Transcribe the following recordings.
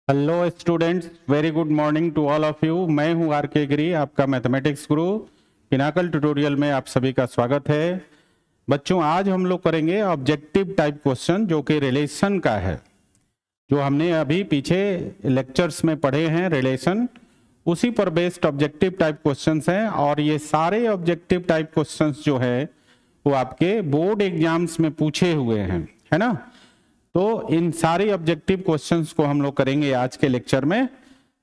Hello students, very good morning to all of you. मैं हूं are के गिरी, आपका मैथमेटिक्स गुरु। पिनाकल ट्यूटोरियल में आप सभी का स्वागत है। बच्चों, आज हम लोग करेंगे ऑब्जेक्टिव टाइप क्वेश्चन, जो कि रिलेशन का है। जो हमने अभी पीछे लेक्चर्स में पढ़े हैं रिलेशन, उसी पर बेस्ड ऑब्जेक्टिव टाइप क्वेश्चंस हैं। और ये सारे ऑब्जेक्टिव टाइप क्वेश्चंस जो है वो आपके बोर्ड एग्जाम्स में पूछे हुए हैं, है ना। तो इन सारे ऑब्जेक्टिव क्वेश्चंस को हम लोग करेंगे आज के लेक्चर में।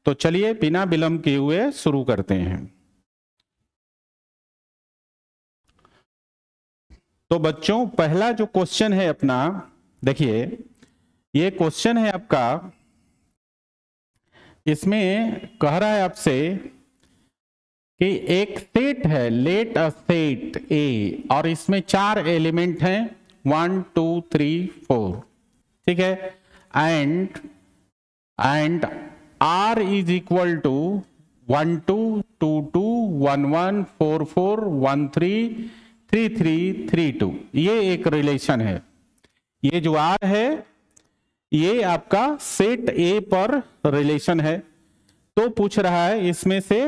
तो चलिए बिना विलंब किए हुए शुरू करते हैं। तो बच्चों, पहला जो क्वेश्चन है अपना, देखिए ये क्वेश्चन है आपका। इसमें कह रहा है आपसे कि एक सेट है, लेट अ सेट ए, और इसमें 4 एलिमेंट हैं, 1 2 3 4, ठीक है। And R is equal to 1 2 2 2 1 1 4 4 1 3 3 3 3 2। ये एक रिलेशन है। ये जो R है ये आपका सेट A पर रिलेशन है। तो पूछ रहा है इसमें से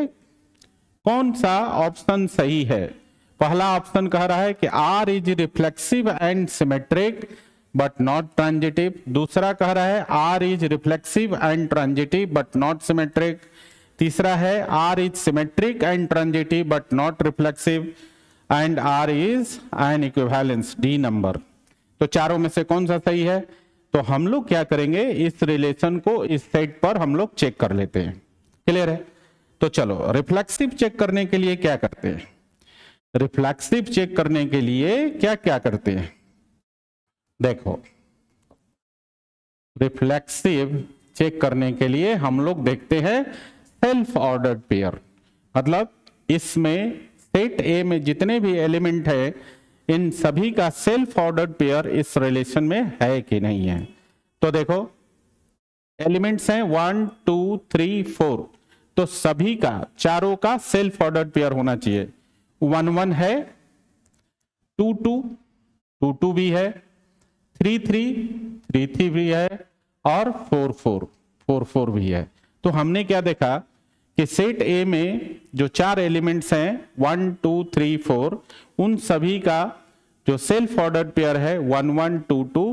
कौन सा ऑप्शन सही है। पहला ऑप्शन कह रहा है कि R is reflexive and symmetric but not transitive. दूसरा कह रहा है R is reflexive and transitive but not symmetric. तीसरा है R is symmetric and transitive but not reflexive, and R is an equivalence D number. तो चारों में से कौन सा सही है। तो हम लोग क्या करेंगे, इस रिलेशन को इस सेट पर हम लोग चेक कर लेते हैं। क्लियर है। तो चलो रिफ्लेक्सिव चेक करने के लिए क्या करते हैं। रिफ्लेक्सिव चेक करने के लिए क्या क्या करते हैं, देखो। रिफ्लेक्सिव चेक करने के लिए हम लोग देखते हैं सेल्फ ऑर्डर्ड पेयर। मतलब इसमें सेट ए में जितने भी एलिमेंट है, इन सभी का सेल्फ ऑर्डर्ड पेयर इस रिलेशन में है कि नहीं है। तो देखो एलिमेंट्स हैं 1 2 3 4, तो सभी का, चारों का सेल्फ ऑर्डर्ड पेयर होना चाहिए। 1 1 है, 2 2 2 2 भी है, 3 3 3 3 भी है, और 4 4 4 4 भी है। तो हमने क्या देखा कि सेट ए में जो 4 एलिमेंट्स हैं 1 2 3 4, उन सभी का जो सेल्फ ऑर्डर्ड पेयर है 1 1 2 2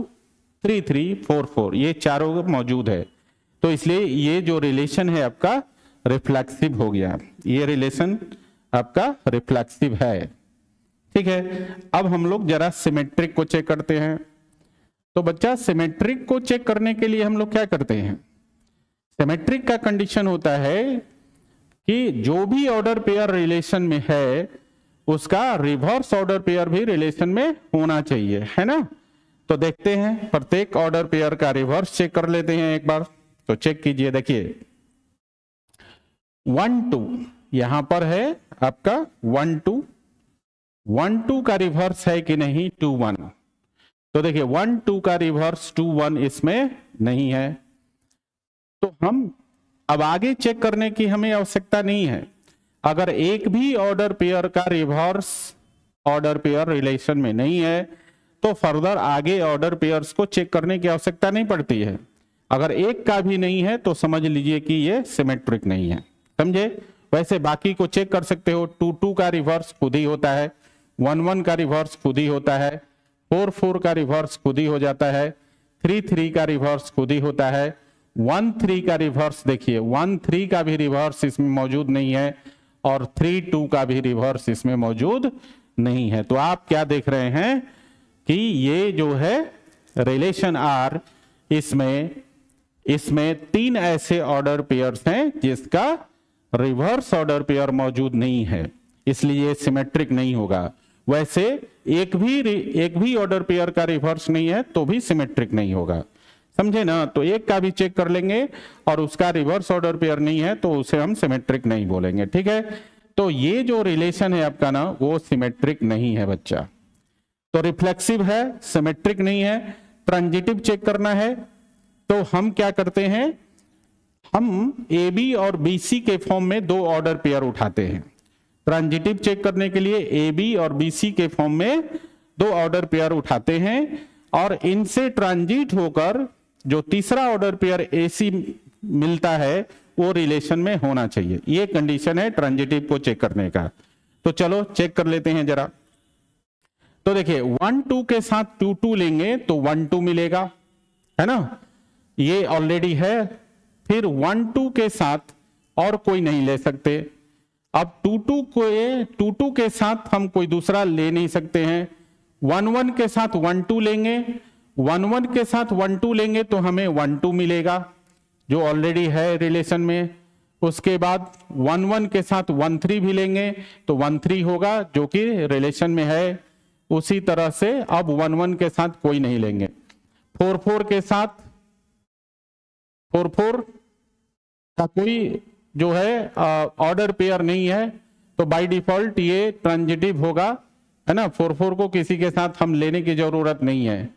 3 3 4 4, ये चारों मौजूद है। तो इसलिए ये जो रिलेशन है आपका रिफ्लेक्सिव हो गया। ये रिलेशन आपका रिफ्लेक्सिव है, ठीक है। अब हम लोग जरा सिमेट्रिक को चेक करते हैं। तो बच्चा, सिमेट्रिक को चेक करने के लिए हम लोग क्या करते हैं। सिमेट्रिक का कंडीशन होता है कि जो भी ऑर्डर पेयर रिलेशन में है उसका रिवर्स ऑर्डर पेयर भी रिलेशन में होना चाहिए, है ना। तो देखते हैं, प्रत्येक ऑर्डर पेयर का रिवर्स चेक कर लेते हैं एक बार। तो चेक कीजिए, देखिए 1 2 यहां पर है आपका 1 2, 1 2 का रिवर्स है कि नहीं 2 1। तो देखिए 1 2 का रिवर्स 2 1 इसमें नहीं है। तो हम अब आगे चेक करने की हमें आवश्यकता नहीं है। अगर एक भी ऑर्डर पेयर का रिवर्स ऑर्डर पेयर रिलेशन में नहीं है तो फर्दर आगे ऑर्डर पेयर्स को चेक करने की आवश्यकता नहीं पड़ती है। अगर एक का भी नहीं है तो समझ लीजिए कि ये सिमेट्रिक नहीं है, समझे। वैसे बाकी को चेक कर सकते हो। 2 2 का रिवर्स खुद ही होता है, 1 1 का रिवर्स खुद ही होता है, 4 4 का रिवर्स खुद ही हो जाता है, 3 3 का रिवर्स खुद ही होता है, 1 3 का रिवर्स देखिए 1 3 का भी रिवर्स इसमें मौजूद नहीं है, और 3 2 का भी रिवर्स इसमें मौजूद नहीं है। तो आप क्या देख रहे हैं कि ये जो है रिलेशन आर, इसमें 3 ऐसे ऑर्डर पेयर्स हैं जिसका रिवर्स ऑर्डर पेयर मौजूद नहीं है, इसलिए सिमेट्रिक नहीं होगा। वैसे एक भी ऑर्डर पेयर का रिवर्स नहीं है तो भी सिमेट्रिक नहीं होगा, समझे ना। तो एक का भी चेक कर लेंगे और उसका रिवर्स ऑर्डर पेयर नहीं है तो उसे हम सिमेट्रिक नहीं बोलेंगे, ठीक है। तो ये जो रिलेशन है आपका ना, वो सिमेट्रिक नहीं है बच्चा। तो रिफ्लेक्सिव है, सिमेट्रिक नहीं है। ट्रांजिटिव चेक करना है तो हम क्या करते हैं, हम ए बी और बी सी के फॉर्म में 2 ऑर्डर पेयर उठाते हैं। ट्रांजिटिव चेक करने के लिए ए बी और बी सी के फॉर्म में 2 ऑर्डर पेयर उठाते हैं, और इनसे ट्रांजिट होकर जो तीसरा ऑर्डर पेयर AC मिलता है वो रिलेशन में होना चाहिए। ये कंडीशन है ट्रांजिटिव को चेक करने का। तो चलो चेक कर लेते हैं जरा। तो देखिए 1 2 के साथ 2 2 लेंगे तो 1 2 मिलेगा, है ना, ये ऑलरेडी है। फिर 1 2 के साथ और कोई नहीं ले सकते। अब 2 2 के साथ हम कोई दूसरा ले नहीं सकते हैं। 1 1 के साथ 1 2 लेंगे, 1 1 के साथ 1 2 लेंगे तो हमें 1 2 मिलेगा जो ऑलरेडी है रिलेशन में। उसके बाद 1 1 के साथ 1 3 भी लेंगे तो 1 3 होगा जो कि रिलेशन में है। उसी तरह से अब 1 1 के साथ कोई नहीं लेंगे। 4 4 के साथ 4 4 का कोई जो है ऑर्डर पेयर नहीं है, तो बाय डिफॉल्ट ये ट्रांजिटिव होगा, है ना। 4 4 को किसी के साथ हम लेने की जरूरत नहीं है।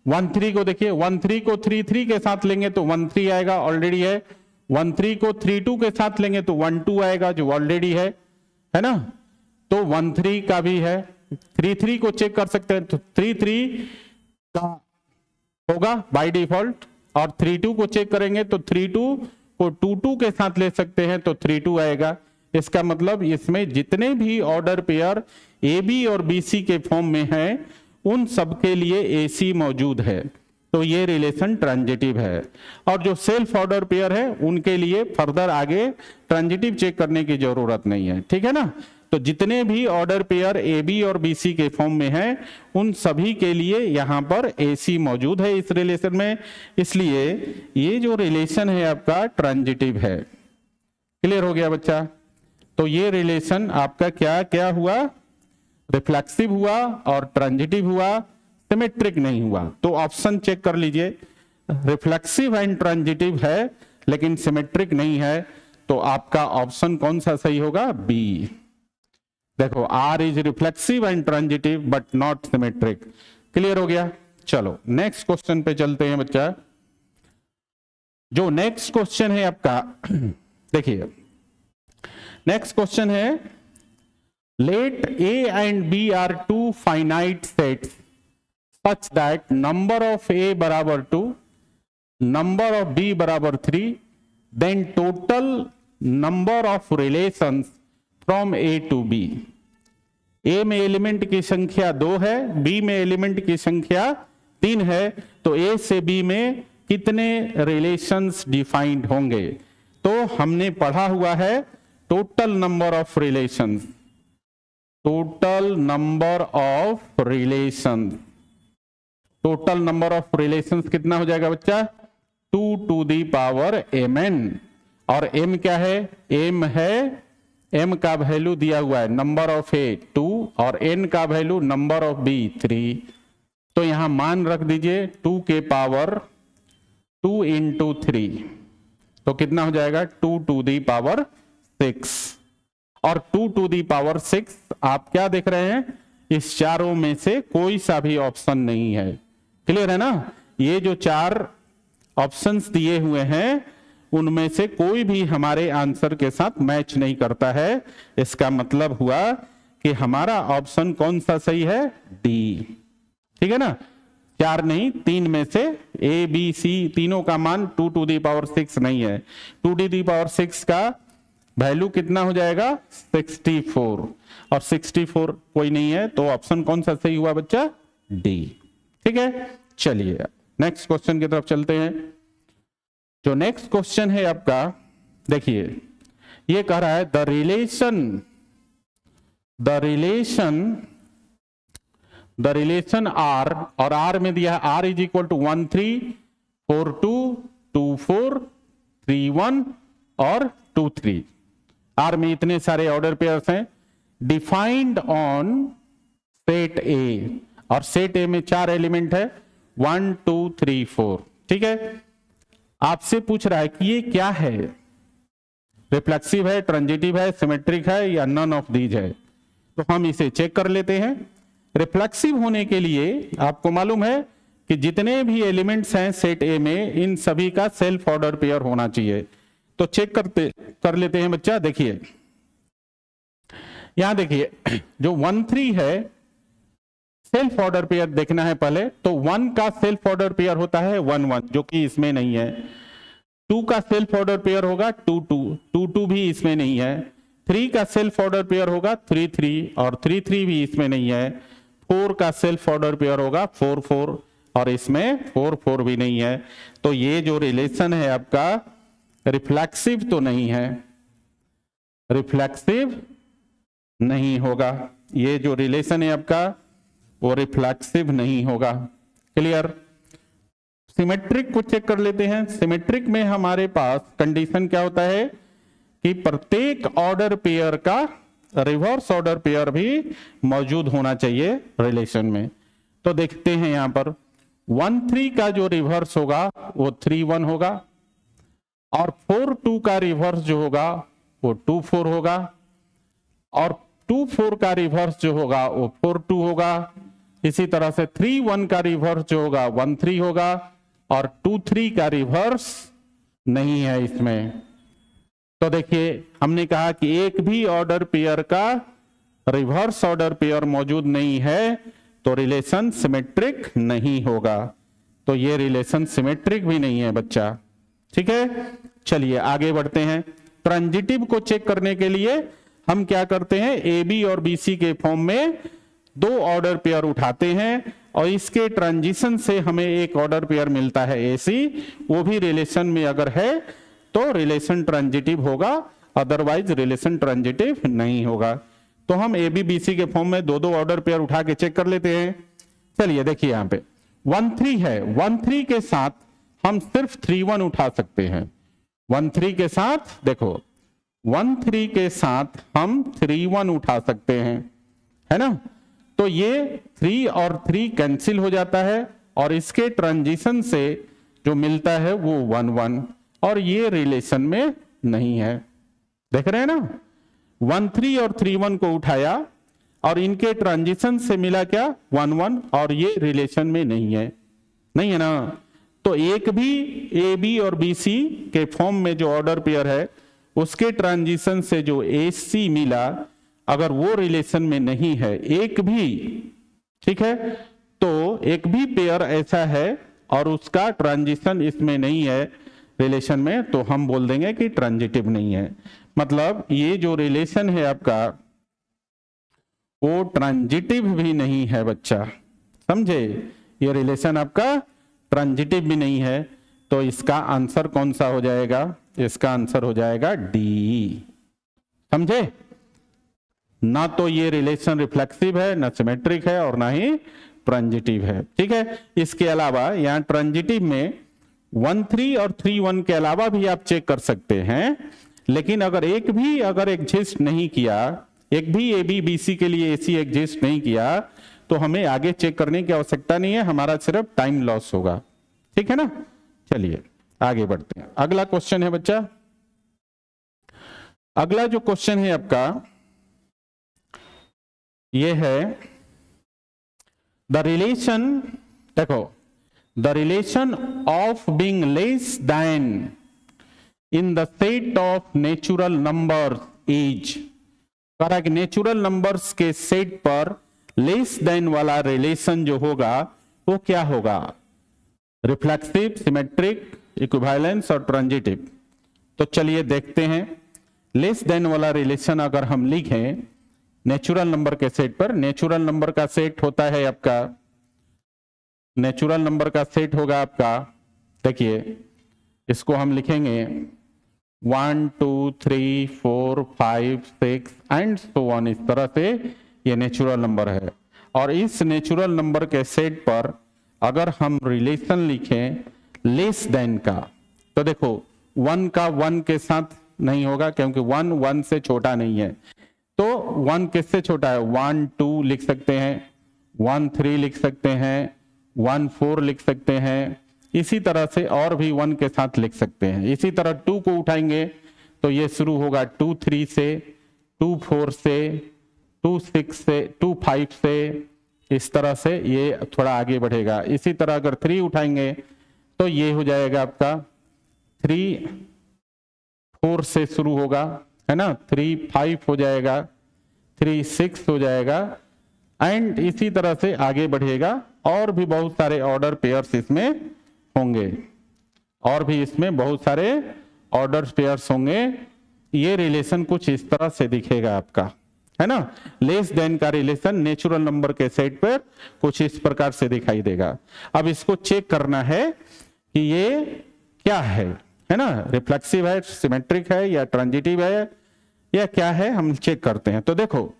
1 3 को देखिए, 1 3 को 3 3 के साथ लेंगे तो 1 3 आएगा, ऑलरेडी है। 1 3 को 3 2 के साथ लेंगे तो 1 2 आएगा जो ऑलरेडी है ना। तो 1 3 का भी है। 3 3 को चेक कर सकते हैं तो 3 3 का होगा बाय डिफॉल्ट, और 3 2 को चेक करेंगे तो 3 2 को 2 2 के साथ ले सकते हैं तो 3 2 आएगा। इसका मतलब इसमें जितने भी ऑर्डर पेयर ए बी और बी सी के फॉर्म में है उन सब के लिए ए सी मौजूद है, तो ये रिलेशन ट्रांजिटिव है। और जो सेल्फ ऑर्डर पेयर है उनके लिए फर्दर आगे ट्रांजिटिव चेक करने की जरूरत नहीं है, ठीक है ना। तो जितने भी ऑर्डर पेयर ए बी और बी सी के फॉर्म में है उन सभी के लिए यहाँ पर ए सी मौजूद है इस रिलेशन में, इसलिए ये जो रिलेशन है आपका ट्रांजिटिव है। क्लियर हो गया बच्चा। तो ये रिलेशन आपका क्या क्या हुआ, रिफ्लेक्सिव हुआ और ट्रांजिटिव हुआ, सिमेट्रिक नहीं हुआ। तो ऑप्शन चेक कर लीजिए, रिफ्लेक्सिव एंड ट्रांजिटिव है लेकिन सिमेट्रिक नहीं है, तो आपका ऑप्शन कौन सा सही होगा, बी। देखो R is reflexive and transitive but not symmetric. Clear हो गया। चलो नेक्स्ट क्वेश्चन पे चलते हैं बच्चा। जो नेक्स्ट क्वेश्चन है आपका देखिए, नेक्स्ट क्वेश्चन है let A and B are two finite sets such that number of A बराबर 2, number of B बराबर 3, then total number of relations from A to B। A में एलिमेंट की संख्या 2 है, B में एलिमेंट की संख्या 3 है, तो A से B में कितने रिलेशंस डिफाइंड होंगे। तो हमने पढ़ा हुआ है total number of relations, total number of relation, total number of relation कितना हो जाएगा बच्चा, 2 to the power mn। और m क्या है, m है, m का वैल्यू दिया हुआ है नंबर ऑफ a 2 और n का वैल्यू नंबर ऑफ b 3। तो यहां मान रख दीजिए 2 के पावर 2 into 3, तो कितना हो जाएगा 2 to the power 6। और 2 to the power 6 आप क्या देख रहे हैं, इस चारों में से कोई सा भी ऑप्शन नहीं है। क्लियर है ना। ये जो 4 ऑप्शंस दिए हुए हैं उनमें से कोई भी हमारे आंसर के साथ मैच नहीं करता है। इसका मतलब हुआ कि हमारा ऑप्शन कौन सा सही है, डी। ठीक है ना, 4 नहीं 3 में से ए बी सी तीनों का मान 2 to the power 6 नहीं है। 2 to the power 6 का वैल्यू कितना हो जाएगा 64, और 64 कोई नहीं है, तो ऑप्शन कौन सा सही हुआ बच्चा, डी। ठीक है, चलिए नेक्स्ट क्वेश्चन की तरफ चलते हैं। जो नेक्स्ट क्वेश्चन है आपका देखिए, ये कह रहा है द रिलेशन आर, और आर में दिया है आर इज इक्वल टू 1 3 4 2 2 4 3 1 और 2 3। आर में इतने सारे ऑर्डर पेयर्स हैं, डिफाइंड ऑन सेट ए, और सेट ए में 4 एलिमेंट है 1 2 3 4। ठीक है, आपसे पूछ रहा है कि ये क्या है, रिफ्लेक्सिव है, ट्रांजिटिव है, सिमेट्रिक है या नन ऑफ दीज है। तो हम इसे चेक कर लेते हैं। रिफ्लेक्सिव होने के लिए आपको मालूम है कि जितने भी एलिमेंट्स हैं सेट ए में इन सभी का सेल्फ ऑर्डर पेयर होना चाहिए। तो चेक कर लेते हैं बच्चा। देखिए यहां देखिए जो 1 3 है सेल्फ ऑर्डर पेयर देखना है पहले, तो 1 का सेल्फ ऑर्डर पेयर होता है 1 1 जो कि इसमें नहीं है। 2 का सेल्फ ऑर्डर पेयर होगा 2 2, 2 2 भी इसमें नहीं है। 3 का सेल्फ ऑर्डर पेयर होगा 3 3 और 3 3 भी इसमें नहीं है। 4 का सेल्फ ऑर्डर पेयर होगा 4 4 और इसमें 4 4 भी नहीं है। तो ये जो रिलेशन है आपका रिफ्लेक्सिव तो नहीं है, रिफ्लेक्सिव नहीं होगा। ये जो रिलेशन है आपका वो रिफ्लेक्सिव नहीं होगा। क्लियर। सिमेट्रिक को चेक कर लेते हैं। सिमेट्रिक में हमारे पास कंडीशन क्या होता है कि प्रत्येक ऑर्डर पेयर का रिवर्स ऑर्डर पेयर भी मौजूद होना चाहिए रिलेशन में। तो देखते हैं यहां पर 1 3 का जो रिवर्स होगा वो 3 1 होगा और 4 2 का रिवर्स जो होगा वो 2 4 होगा और 2 4 का रिवर्स जो होगा वो 4 2 होगा। इसी तरह से 3 1 का रिवर्स जो होगा 1 3 होगा और 2 3 का रिवर्स नहीं है इसमें। तो देखिए हमने कहा कि एक भी ऑर्डर पेयर का रिवर्स ऑर्डर पेयर मौजूद नहीं है तो रिलेशन सिमेट्रिक नहीं होगा। तो ये रिलेशन सिमेट्रिक भी नहीं है बच्चा। ठीक है, चलिए आगे बढ़ते हैं। ट्रांजिटिव को चेक करने के लिए हम क्या करते हैं, ए बी और बी सी के फॉर्म में 2 ऑर्डर पेयर उठाते हैं और इसके ट्रांजिशन से हमें एक ऑर्डर पेयर मिलता है ए सी। वो भी रिलेशन में अगर है तो रिलेशन ट्रांजिटिव होगा, अदरवाइज रिलेशन ट्रांजिटिव नहीं होगा। तो हम ए बी बी सी के फॉर्म में 2 ऑर्डर पेयर उठा के चेक कर लेते हैं। चलिए देखिए यहां पे 1 3 है, 1 3 के साथ हम सिर्फ 3 1 उठा सकते हैं। 1 3 के साथ देखो 1 3 के साथ हम 3 1 उठा सकते हैं, है ना। तो ये 3 और 3 कैंसिल हो जाता है और इसके ट्रांजिशन से जो मिलता है वो 1 1 और ये रिलेशन में नहीं है। देख रहे हैं ना, 1 3 और 3 1 को उठाया और इनके ट्रांजिशन से मिला क्या 1 1 और ये रिलेशन में नहीं है, नहीं है ना। तो एक भी ए बी और बी सी के फॉर्म में जो ऑर्डर पेयर है उसके ट्रांजिशन से जो ए सी मिला अगर वो रिलेशन में नहीं है एक भी, ठीक है, तो एक भी पेयर ऐसा है और उसका ट्रांजिशन इसमें नहीं है रिलेशन में, तो हम बोल देंगे कि ट्रांजिटिव नहीं है। मतलब ये जो रिलेशन है आपका वो ट्रांजिटिव भी नहीं है बच्चा, समझे। ये रिलेशन आपका ट्रांजिटिव भी नहीं है। तो इसका आंसर कौन सा हो जाएगा, इसका आंसर हो जाएगा डी, समझे। ना तो ये रिलेशन रिफ्लेक्सिव है, ना सिमेट्रिक है और ना ही ट्रांजिटिव है। ठीक है, इसके अलावा यहाँ ट्रांजिटिव में 1 3 और 3 1 के अलावा भी आप चेक कर सकते हैं, लेकिन अगर एक भी अगर एग्जिस्ट नहीं किया, एक भी ए बी बी सी के लिए ए सी एग्जिस्ट नहीं किया तो हमें आगे चेक करने की आवश्यकता नहीं है, हमारा सिर्फ टाइम लॉस होगा। ठीक है ना, चलिए आगे बढ़ते हैं। अगला क्वेश्चन है बच्चा, अगला जो क्वेश्चन है आपका ये है द रिलेशन, देखो the relation of being less then in the set of natural numbers is, कहा कि नेचुरल नंबर्स के सेट पर लेस देन वाला रिलेशन जो होगा वो क्या होगा, रिफ्लेक्सिव, सिमेट्रिक, इक्विवेलेंस और ट्रांजिटिव। तो चलिए देखते हैं। लेस देन वाला रिलेशन अगर हम लिखें नेचुरल नंबर के सेट पर, नेचुरल नंबर का सेट होता है आपका, नेचुरल नंबर का सेट होगा आपका, देखिए इसको हम लिखेंगे 1 2 3 4 5 6 एंड सो ऑन। इस तरह से ये नेचुरल नंबर है और इस नेचुरल नंबर के सेट पर अगर हम रिलेशन लिखें लेस देन का, तो देखो 1 का 1 के साथ नहीं होगा क्योंकि 1 1 से छोटा नहीं है। तो 1 किससे छोटा है, 1 2 लिख सकते हैं, 1 3 लिख सकते हैं, 1 4 लिख सकते हैं, इसी तरह से और भी 1 के साथ लिख सकते हैं। इसी तरह 2 को उठाएंगे तो ये शुरू होगा 2 3 से, 2 4 से, 2 6 से, 2 5 से, इस तरह से ये थोड़ा आगे बढ़ेगा। इसी तरह अगर 3 उठाएंगे तो ये हो जाएगा आपका 3 4 से शुरू होगा, है ना, 3 5 हो जाएगा, 3 6 हो जाएगा एंड इसी तरह से आगे बढ़ेगा और भी बहुत सारे ऑर्डर पेयर्स इसमें होंगे। और भी इसमें बहुत सारे ऑर्डर पेयर्स होंगे। ये रिलेशन कुछ इस तरह से दिखेगा आपका, है ना। लेस देन का रिलेशन नेचुरल नंबर के सेट पर कुछ इस प्रकार से दिखाई देगा। अब इसको चेक करना है कि ये क्या है ना, रिफ्लेक्सिव है, सिमेट्रिक है, या ट्रांजिटिव है, या क्या है, हम चेक करते हैं। तो देखो,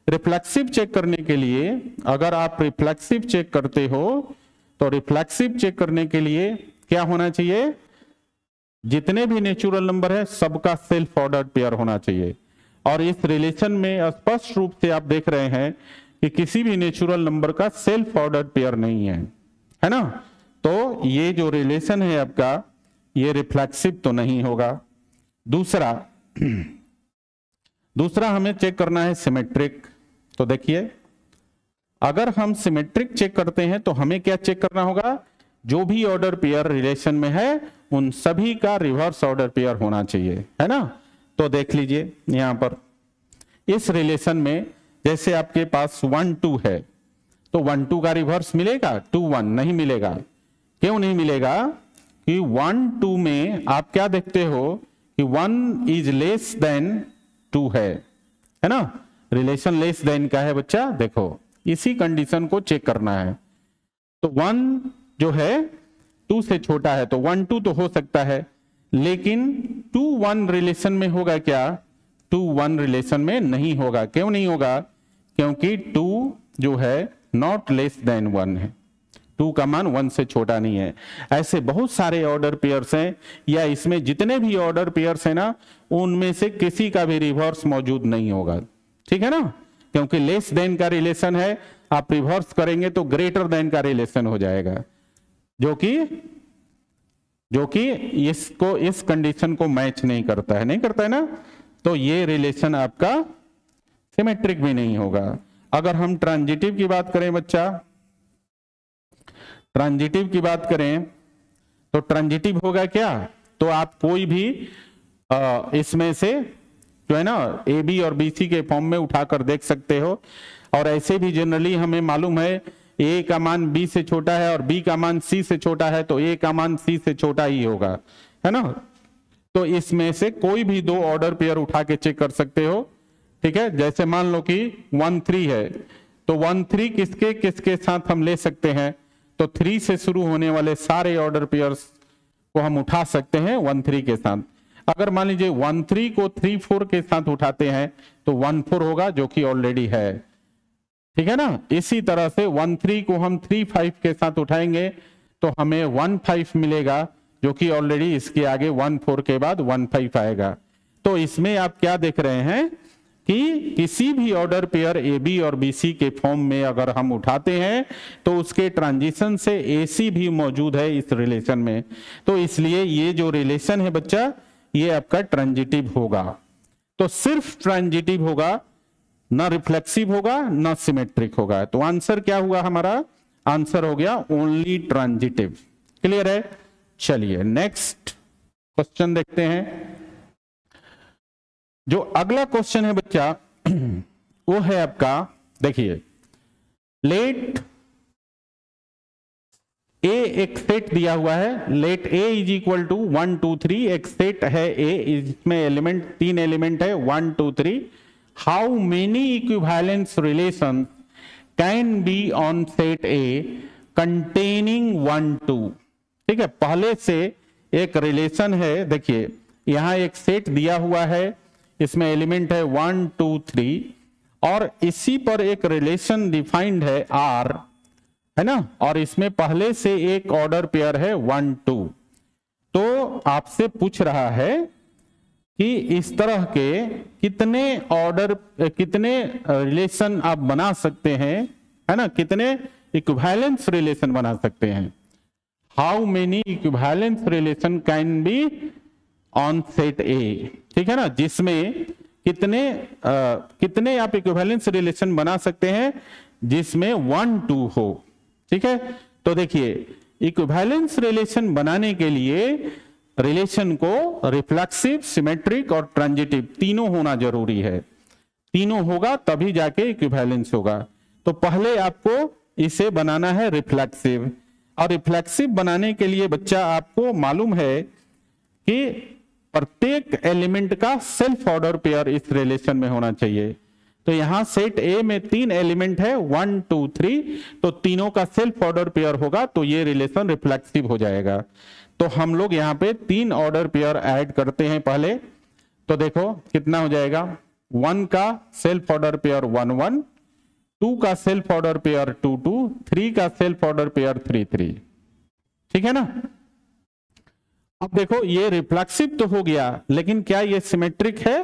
रिफ्लेक्सिव चेक करने के लिए, अगर आप रिफ्लेक्सिव चेक करते हो तो रिफ्लेक्सिव चेक करने के लिए क्या होना चाहिए, जितने भी नेचुरल नंबर है सबका सेल्फ ऑर्डर्ड पेयर होना चाहिए। और इस रिलेशन में स्पष्ट रूप से आप देख रहे हैं कि किसी भी नेचुरल नंबर का सेल्फ ऑर्डर्ड पेयर नहीं है ना। तो ये जो रिलेशन है आपका, ये रिफ्लेक्सिव तो नहीं होगा। दूसरा हमें चेक करना है सिमेट्रिक। तो देखिए, अगर हम सिमेट्रिक चेक करते हैं तो हमें क्या चेक करना होगा, जो भी ऑर्डर पेयर रिलेशन में है उन सभी का रिवर्स ऑर्डर पेयर होना चाहिए, है ना। तो देख लीजिए यहां पर इस रिलेशन में, जैसे आपके पास 1 2 है तो 1 2 का रिवर्स मिलेगा, 2 1 नहीं मिलेगा। क्यों नहीं मिलेगा कि 1 2 में आप क्या देखते हो कि 1 इज लेस देन 2 है ना। रिलेशन लेस देन का है बच्चा, देखो इसी कंडीशन को चेक करना है। तो 1 जो है 2 से छोटा है, तो 1 2 तो हो सकता है, लेकिन 2 1 रिलेशन में होगा क्या, 2 1 रिलेशन में नहीं होगा। क्यों नहीं होगा, क्योंकि 2 जो है नॉट लेस देन 1 है, 2 का मान 1 से छोटा नहीं है। ऐसे बहुत सारे ऑर्डर पेयर्स हैं, या इसमें जितने भी ऑर्डर पेयर्स हैं ना, उनमें से किसी का भी रिवर्स मौजूद नहीं होगा, ठीक है ना। क्योंकि लेस देन का रिलेशन है, आप रिवर्स करेंगे तो ग्रेटर देन का रिलेशन हो जाएगा, जो कि इसको, इस कंडीशन को मैच नहीं करता है ना। तो ये रिलेशन आपका सिमेट्रिक भी नहीं होगा। अगर हम ट्रांजिटिव की बात करें बच्चा, ट्रांजिटिव की बात करें तो ट्रांजिटिव होगा क्या, तो आप कोई भी इसमें से जो है ना ए बी और बी सी के फॉर्म में उठाकर देख सकते हो। और ऐसे भी जनरली हमें मालूम है ए का मान बी से छोटा है और बी का मान सी से छोटा है, तो ए का मान सी से छोटा ही होगा, है ना। तो इसमें से कोई भी 2 ऑर्डर पेयर उठा के चेक कर सकते हो, ठीक है। जैसे मान लो कि 1 3 है, तो 1 3 किसके किसके साथ हम ले सकते हैं, तो 3 से शुरू होने वाले सारे ऑर्डर पेयर्स को हम उठा सकते हैं 1 3 के साथ। अगर मान लीजिए 1 3 को 3 4 के साथ उठाते हैं तो 1 4 होगा, जो कि ऑलरेडी है, ठीक है ना। इसी तरह से 1 3 को हम 3 5 के साथ उठाएंगे तो हमें 1 5 मिलेगा, जो कि ऑलरेडी इसके आगे 1 4 के बाद 1 5 आएगा। तो इसमें आप क्या देख रहे हैं कि किसी भी ऑर्डर पेयर ए बी और बी सी के फॉर्म में अगर हम उठाते हैं तो उसके ट्रांजिशन से ए सी भी मौजूद है इस रिलेशन में। तो इसलिए ये जो रिलेशन है बच्चा, ये आपका ट्रांजिटिव होगा। तो सिर्फ ट्रांजिटिव होगा, ना रिफ्लेक्सिव होगा, ना सिमेट्रिक होगा। तो आंसर क्या हुआ हमारा, आंसर हो गया ओनली ट्रांजिटिव। क्लियर है। चलिए नेक्स्ट क्वेश्चन देखते हैं। जो अगला क्वेश्चन है बच्चा वो है आपका, देखिए, लेट ए एक सेट दिया हुआ है, let A is equal to 1 2 3, एक सेट है ए, इसमें एलिमेंट 3 एलिमेंट है 1 2 3। How many equivalence relation can be on set A containing 1 2। ठीक है, पहले से एक रिलेशन है, देखिए यहां एक सेट दिया हुआ है, इसमें एलिमेंट है 1 2 3, और इसी पर एक रिलेशन डिफाइंड है आर, है ना, और इसमें पहले से एक ऑर्डर पेयर है 1 2। तो आपसे पूछ रहा है कि इस तरह के कितने ऑर्डर, कितने रिलेशन आप बना सकते हैं, है ना, कितने इक्विवेलेंस रिलेशन बना सकते हैं। How many equivalence relation can be on set ए, ठीक है ना, जिसमें कितने आप इक्विवेलेंस रिलेशन बना सकते हैं जिसमें 1 2 हो। ठीक है, तो देखिए इक्विवेलेंस रिलेशन बनाने के लिए रिलेशन को रिफ्लेक्सिव, सिमेट्रिक और ट्रांजिटिव तीनों होना जरूरी है। तीनों होगा तभी जाके इक्विवेलेंस होगा। तो पहले आपको इसे बनाना है रिफ्लेक्सिव। और रिफ्लेक्सिव बनाने के लिए बच्चा आपको मालूम है कि प्रत्येक एलिमेंट का सेल्फ ऑर्डर पेयर इस रिलेशन में होना चाहिए। तो यहां सेट ए में 3 एलिमेंट है 1 2 3, तो तीनों का सेल्फ ऑर्डर पेयर होगा तो ये रिलेशन रिफ्लेक्सिव हो जाएगा। तो हम लोग यहाँ पे 3 ऑर्डर पेयर ऐड करते हैं पहले। तो देखो कितना हो जाएगा, 1 का सेल्फ ऑर्डर पेयर 1 1, 2 का सेल्फ ऑर्डर पेयर 2 2, 3 का सेल्फ ऑर्डर पेयर 3 3। ठीक है ना। अब देखो ये रिफ्लेक्सिव तो हो गया, लेकिन क्या ये सिमेट्रिक है?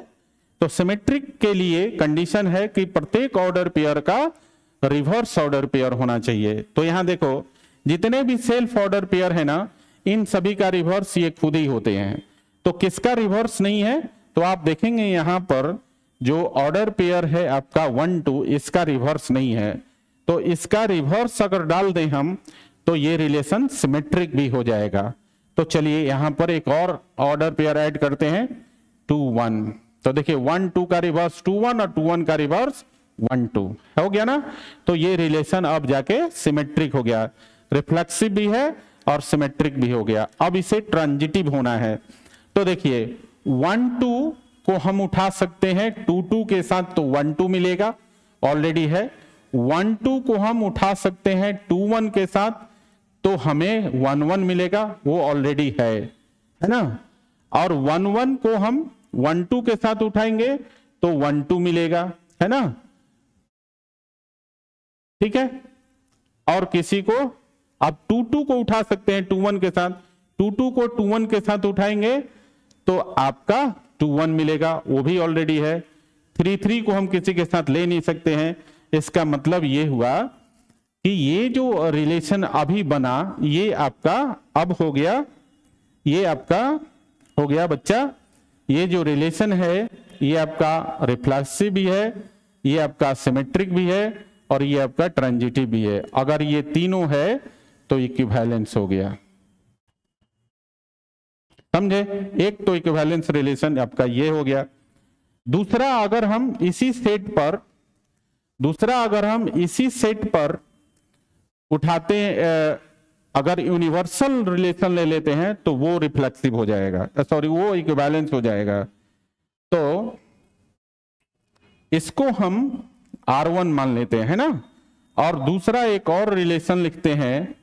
तो सिमेट्रिक के लिए कंडीशन है कि प्रत्येक ऑर्डर पेयर का रिवर्स ऑर्डर पेयर होना चाहिए। तो यहां देखो जितने भी सेल्फ ऑर्डर पेयर है ना, इन सभी का रिवर्स ये खुद ही होते हैं। तो किसका रिवर्स नहीं है? तो आप देखेंगे यहां पर जो ऑर्डर पेयर है आपका 1 2, इसका रिवर्स नहीं है। तो इसका रिवर्स अगर डाल दें हम तो ये रिलेशन सिमेट्रिक भी हो जाएगा। तो चलिए यहां पर एक और ऑर्डर पेयर ऐड करते हैं 2 1। तो देखिए 1 2 का रिवर्स 2 1 और 2 1 का रिवर्स 1 2 हो गया ना। तो ये रिलेशन अब जाके सिमेट्रिक हो गया, रिफ्लेक्सिव भी है और सिमेट्रिक भी हो गया। अब इसे ट्रांजिटिव होना है। तो देखिए 1 2 को हम उठा सकते हैं 2 2 के साथ, तो 1 2 मिलेगा, ऑलरेडी है। 1 2 को हम उठा सकते हैं 2 1 के साथ, तो हमें 1 1 मिलेगा, वो ऑलरेडी है ना। और 1 1 को हम 1 2 के साथ उठाएंगे तो 1 2 मिलेगा, है ना। ठीक है। और किसी को अब 2 2 को उठा सकते हैं 2 1 के साथ, 2 2 को 2 1 के साथ उठाएंगे तो आपका 2 1 मिलेगा, वो भी ऑलरेडी है। 3 3 को हम किसी के साथ ले नहीं सकते हैं। इसका मतलब ये हुआ कि ये जो रिलेशन अभी बना ये आपका अब हो गया, ये आपका हो गया बच्चा, ये जो रिलेशन है ये आपका रिफ्लेक्सिव भी है, ये आपका सिमेट्रिक भी है और ये आपका ट्रांजिटिव भी है। अगर ये तीनों है तो इक्विवेलेंस हो गया, समझे। एक तो इक्विवेलेंस रिलेशन आपका ये हो गया। दूसरा अगर हम इसी सेट पर उठाते अगर यूनिवर्सल रिलेशन ले लेते हैं तो वो रिफ्लेक्सिव हो जाएगा, सॉरी वो इक्विवेलेंस हो जाएगा। तो इसको हम R1 मान लेते हैं ना, और दूसरा एक और रिलेशन लिखते हैं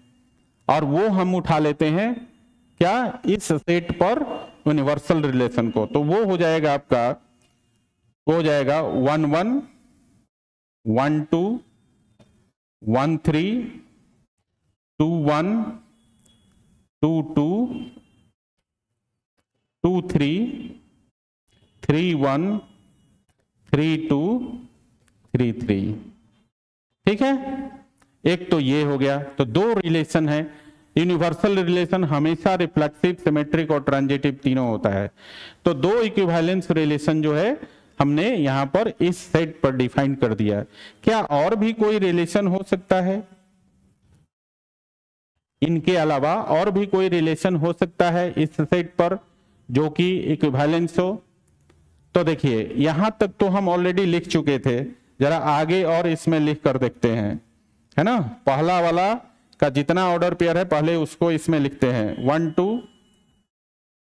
और वो हम उठा लेते हैं क्या, इस सेट पर यूनिवर्सल रिलेशन को। तो वो हो जाएगा आपका, वो हो जाएगा 1 1 1 2 1 3 2 1 2 2 2 3 3 1 3 2 3 3। ठीक है। एक तो ये हो गया। तो दो रिलेशन है। यूनिवर्सल रिलेशन हमेशा रिफ्लेक्सिव, सिमेट्रिक और ट्रांजिटिव तीनों होता है। तो दो इक्विवेलेंस रिलेशन जो है हमने यहां पर इस सेट पर डिफाइन कर दिया। क्या और भी कोई रिलेशन हो सकता है? इनके अलावा और भी कोई रिलेशन हो सकता है इस सेट पर जो कि इक्विवेलेंस हो? तो देखिए यहां तक तो हम ऑलरेडी लिख चुके थे, जरा आगे और इसमें लिख कर देखते हैं, है ना। पहला वाला का जितना ऑर्डर पेयर है पहले उसको इसमें लिखते हैं 1 2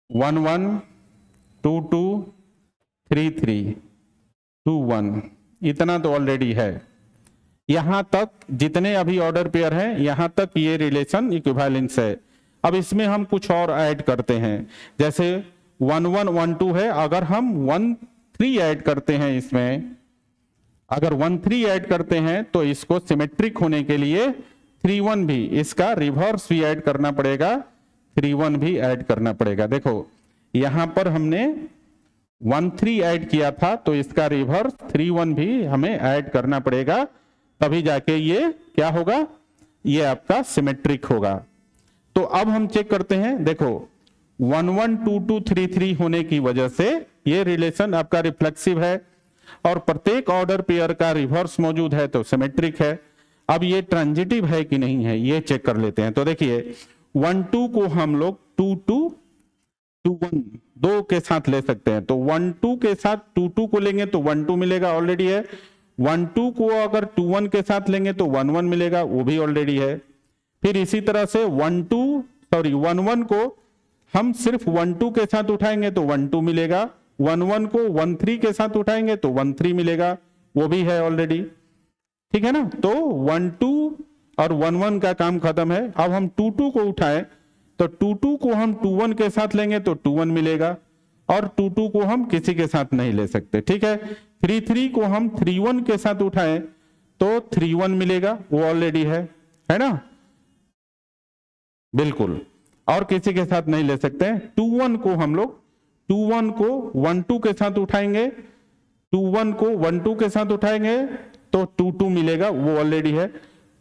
1 1 2 2 3 3 2 1, इतना तो ऑलरेडी है। यहां तक जितने अभी ऑर्डर पेयर हैं यहां तक ये रिलेशन इक्विवेलेंस है। अब इसमें हम कुछ और ऐड करते हैं, जैसे 1 1 1 2 है, अगर हम 1 3 ऐड करते हैं इसमें, अगर 1 3 ऐड करते हैं तो इसको सिमेट्रिक होने के लिए 3 1 भी, इसका रिवर्स भी ऐड करना पड़ेगा, 3 1 भी ऐड करना पड़ेगा। देखो यहां पर हमने 1 3 ऐड किया था तो इसका रिवर्स 3 1 भी हमें ऐड करना पड़ेगा, तभी जाके ये क्या होगा, ये आपका सिमेट्रिक होगा। तो अब हम चेक करते हैं। देखो 1 1 2 2 3 3 होने की वजह से ये रिलेशन आपका रिफ्लेक्सिव है और प्रत्येक ऑर्डर पेयर का रिवर्स मौजूद है तो सिमेट्रिक है। अब ये ट्रांजिटिव है कि नहीं है ये चेक कर लेते हैं। तो देखिए 1 2 को हम लोग 2 2 2 1 दो के साथ ले सकते हैं। तो 1 2 के साथ 2 2 को लेंगे तो 1 2 मिलेगा, ऑलरेडी है। 1 2 को अगर 2 1 के साथ लेंगे तो 1 1 मिलेगा, वो भी ऑलरेडी है। फिर इसी तरह से 11 को हम सिर्फ 12 के साथ उठाएंगे तो 12 मिलेगा, 11 को 13 के साथ उठाएंगे तो 13 मिलेगा, वो भी है ऑलरेडी, ठीक है ना। तो 12 और 11 का काम खत्म है। अब हम 22 को उठाएं तो 22 को हम 21 के साथ लेंगे तो 21 मिलेगा, और 22 को हम किसी के साथ नहीं ले सकते, ठीक है। 33 को हम 31 के साथ उठाएं तो 31 मिलेगा, वो ऑलरेडी है ना, बिल्कुल, और किसी के साथ नहीं ले सकते हैं। 21 को हम लोग 21 को 12 के साथ उठाएंगे, 21 को 12 के साथ उठाएंगे तो 22 मिलेगा, वो ऑलरेडी है।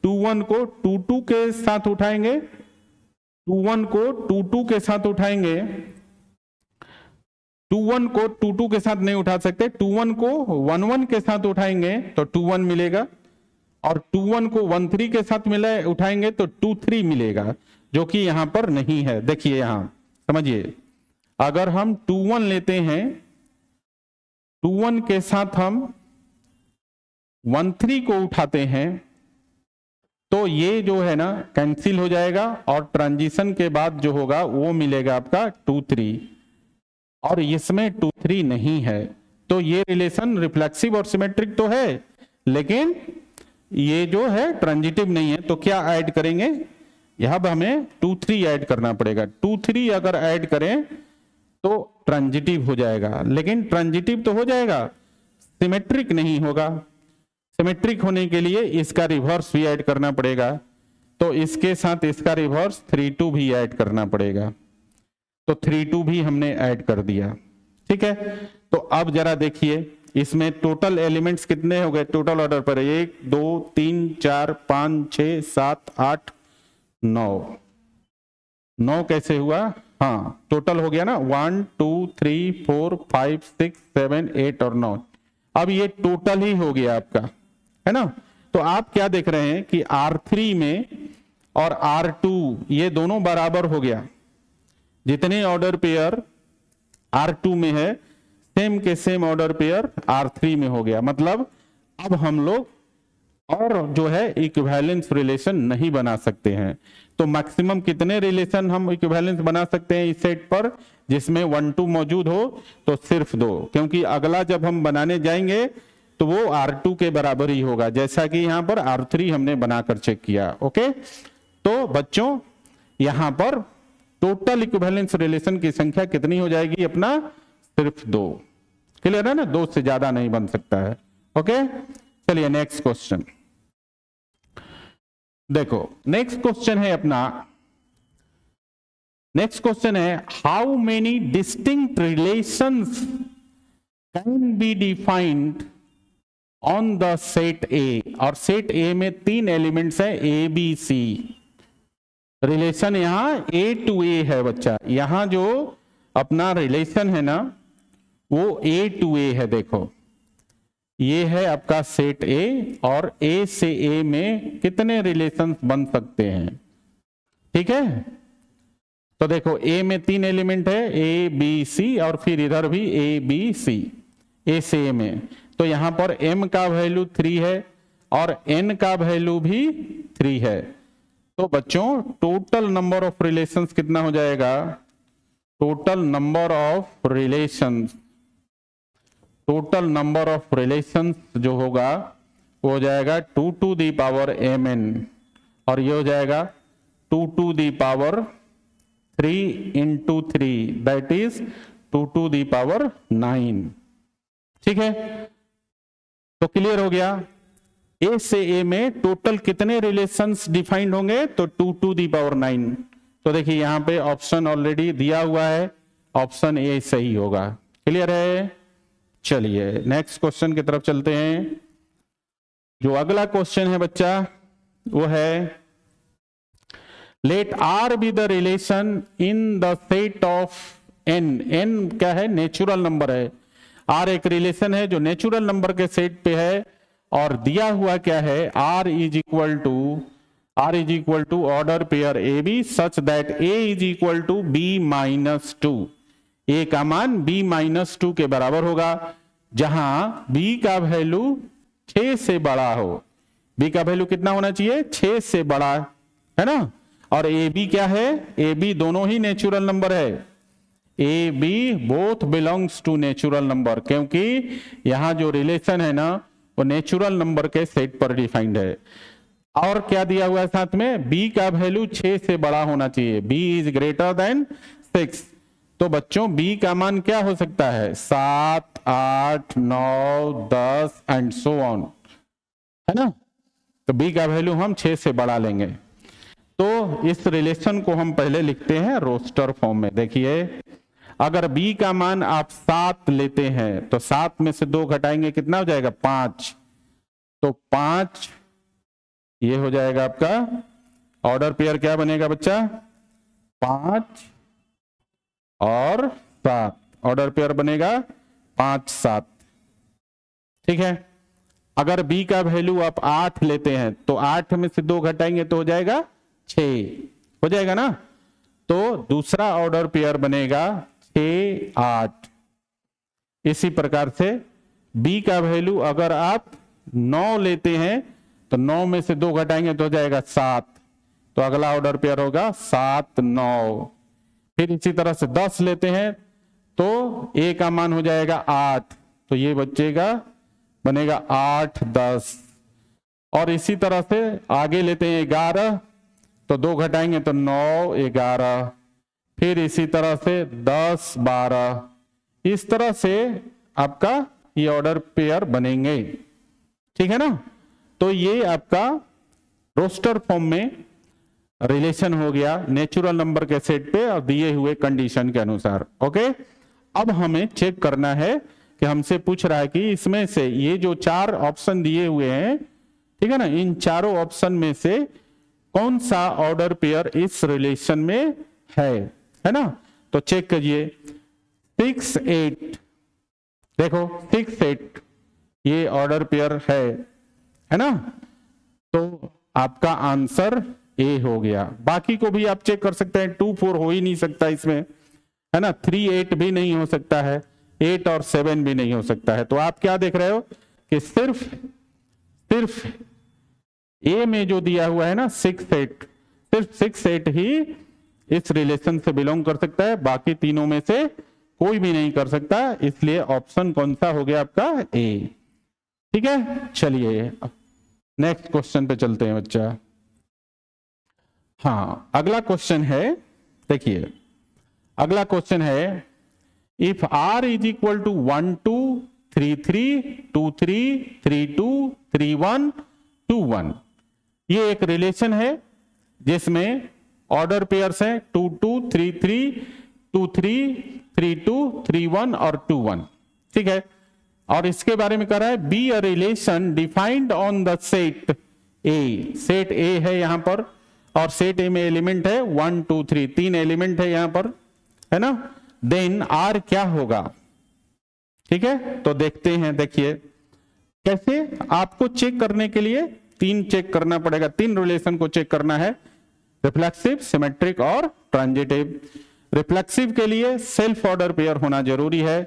21 को 22 के साथ उठाएंगे, 21 को 22 के साथ उठाएंगे, 21 को 22 के साथ नहीं उठा सकते, 21 को 11 के साथ उठाएंगे तो 21 मिलेगा, और 21 को 13 के साथ उठाएंगे तो 23 मिलेगा, जो कि यहां पर नहीं है। देखिए यहां समझिए, अगर हम 21 लेते हैं, 21 के साथ हम 13 को उठाते हैं तो ये जो है ना कैंसिल हो जाएगा, और ट्रांजिशन के बाद जो होगा वो मिलेगा आपका 23, और इसमें 23 नहीं है। तो ये रिलेशन रिफ्लेक्सिव और सिमेट्रिक तो है, लेकिन ये जो है ट्रांजिटिव नहीं है। तो क्या ऐड करेंगे, यहां पर हमें 23 ऐड करना पड़ेगा। 23 अगर ऐड करें तो ट्रांजिटिव हो जाएगा, लेकिन ट्रांजिटिव तो हो जाएगा, सिमेट्रिक नहीं होगा। सिमेट्रिक होने के लिए इसका रिवर्स भी ऐड करना पड़ेगा, तो इसके साथ इसका रिवर्स 32 भी ऐड करना पड़ेगा, तो 32 भी हमने ऐड कर दिया, ठीक है। तो अब जरा देखिए इसमें टोटल एलिमेंट्स कितने हो गए टोटल ऑर्डर पर, 1 2 3 4 5 6 7 8 9, 9 कैसे हुआ, हाँ टोटल हो गया ना, 1 2 3 4 5 6 7 8 और 9। अब ये टोटल ही हो गया आपका, है ना। तो आप क्या देख रहे हैं कि R3 में और R2 ये दोनों बराबर हो गया, जितने ऑर्डर पेयर R2 में है सेम के सेम ऑर्डर पेयर R3 में हो गया। मतलब अब हम लोग और जो है इक्विवेलेंस रिलेशन नहीं बना सकते हैं। तो मैक्सिमम कितने रिलेशन हम इक्विवेलेंस बना सकते हैं इस सेट पर, जिसमें 1 2 मौजूद हो, तो सिर्फ 2, क्योंकि अगला जब हम बनाने जाएंगे तो वो R2 के बराबर ही होगा, जैसा कि यहां पर R3 हमने बनाकर चेक किया। ओके, तो बच्चों यहां पर टोटल इक्विवेलेंस रिलेशन की संख्या कितनी हो जाएगी अपना, सिर्फ 2। क्लियर है ना, 2 से ज्यादा नहीं बन सकता है। ओके, चलिए नेक्स्ट क्वेश्चन देखो। नेक्स्ट क्वेश्चन है अपना, नेक्स्ट क्वेश्चन है how many distinct relations can be defined on the set ए। और सेट ए में 3 एलिमेंट्स है ए बी सी। रिलेशन यहां ए टू ए है बच्चा, यहां जो अपना रिलेशन है ना वो ए टू ए है। देखो ये है आपका सेट ए, और ए से ए में कितने रिलेशंस बन सकते हैं, ठीक है। तो देखो ए में 3 एलिमेंट है ए बी सी, और फिर इधर भी ए बी सी, ए से ए में। तो यहां पर m का वैल्यू 3 है और n का वैल्यू भी 3 है। तो बच्चों टोटल नंबर ऑफ रिलेशंस कितना हो जाएगा, total number of relations, total number of relations जो होगा वो हो जाएगा 2 to the power mn, और ये हो जाएगा 2 to the power 3 into 3, that is 2 to the power 9। ठीक है, तो क्लियर हो गया। ए से ए में टोटल कितने रिलेशंस डिफाइंड होंगे, तो 2 to the power 9। तो देखिए यहां पे ऑप्शन ऑलरेडी दिया हुआ है, ऑप्शन ए सही होगा। क्लियर है, चलिए नेक्स्ट क्वेश्चन की तरफ चलते हैं। जो अगला क्वेश्चन है बच्चा वो है let R be the relation in the set of N. N क्या है, नेचुरल नंबर है। आर एक रिलेशन है जो नेचुरल नंबर के सेट पे है, और दिया हुआ क्या है, R is equal to order pair A B such that A is equal to B minus 2। A का मान b माइनस 2 के बराबर होगा, जहां b का वैल्यू 6 से बड़ा हो। b का वैल्यू कितना होना चाहिए, 6 से बड़ा, है ना। और ए बी क्या है, ए बी दोनों ही नेचुरल नंबर है, A B both belongs to natural number, क्योंकि यहां जो रिलेशन है ना वो नेचुरल नंबर के सेट पर डिफाइंड है। और क्या दिया हुआ है साथ में, b का वैल्यू 6 से बड़ा होना चाहिए, b इज ग्रेटर देन 6। तो बच्चों b का मान क्या हो सकता है, 7, 8, 9, 10 एंड सो ऑन, है ना। तो b का वैल्यू हम 6 से बड़ा लेंगे। तो इस रिलेशन को हम पहले लिखते हैं रोस्टर फॉर्म में। देखिए अगर b का मान आप 7 लेते हैं तो 7 में से 2 घटाएंगे कितना हो जाएगा, 5। तो 5 ये हो जाएगा आपका ऑर्डर पेयर, क्या बनेगा बच्चा, 5 और 7, ऑर्डर पेयर बनेगा 5, 7, ठीक है। अगर b का वैल्यू आप 8 लेते हैं तो 8 में से 2 घटाएंगे तो हो जाएगा 6, हो जाएगा ना। तो दूसरा ऑर्डर पेयर बनेगा 6, 8। इसी प्रकार से b का वैल्यू अगर आप 9 लेते हैं तो 9 में से 2 घटाएंगे तो हो जाएगा 7, तो अगला ऑर्डर पेयर होगा 7, 9। फिर इसी तरह से 10 लेते हैं तो a का मान हो जाएगा 8, तो ये बनेगा 8, 10। और इसी तरह से आगे लेते हैं 11, तो 2 घटाएंगे तो 9, 11। फिर इसी तरह से 10, 12, इस तरह से आपका ये ऑर्डर पेयर बनेंगे, ठीक है ना। तो ये आपका रोस्टर फॉर्म में रिलेशन हो गया नेचुरल नंबर के सेट पे और दिए हुए कंडीशन के अनुसार। ओके, अब हमें चेक करना है कि हमसे पूछ रहा है कि इसमें से ये जो 4 ऑप्शन दिए हुए हैं, ठीक है ना, इन चारों ऑप्शन में से कौन सा ऑर्डर पेयर इस रिलेशन में है ना। तो चेक करिए 6, 8, देखो 6, 8 ये ऑर्डर पेयर है ना। तो आपका आंसर ए हो गया। बाकी को भी आप चेक कर सकते हैं, 2, 4 हो ही नहीं सकता इसमें, है ना। 3, 8 भी नहीं हो सकता है, 8 और 7 भी नहीं हो सकता है। तो आप क्या देख रहे हो कि सिर्फ ए में जो दिया हुआ है ना 6, 8, सिर्फ 6, 8 ही इस रिलेशन से बिलोंग कर सकता है, बाकी तीनों में से कोई भी नहीं कर सकता। इसलिए ऑप्शन कौन सा हो गया आपका, ए, ठीक है। चलिए नेक्स्ट क्वेश्चन पे चलते हैं बच्चा। हाँ, अगला क्वेश्चन है, देखिए अगला क्वेश्चन है, if r is equal to 1, 2, 3, 3, 2, 3, 3, 2, 3, 1, 2, 1, ये एक रिलेशन है जिसमें ऑर्डर पेयर्स हैं 2, 2, 3, 3, 2, 3, 3, 2, 3, 1 और 2, 1, ठीक है। और इसके बारे में कह रहा है be a relation defined on the set A, set ए है यहां पर, और सेट ए में एलिमेंट है 1, 2, 3, 3 एलिमेंट है यहां पर, है ना। देन आर क्या होगा, ठीक है। तो देखते हैं, देखिए कैसे आपको चेक करने के लिए 3 चेक करना पड़ेगा, 3 रिलेशन को चेक करना है, रिफ्लेक्सिव, सिमेट्रिक और ट्रांजिटिव। रिफ्लेक्सिव के लिए सेल्फ ऑर्डर पेयर होना जरूरी है,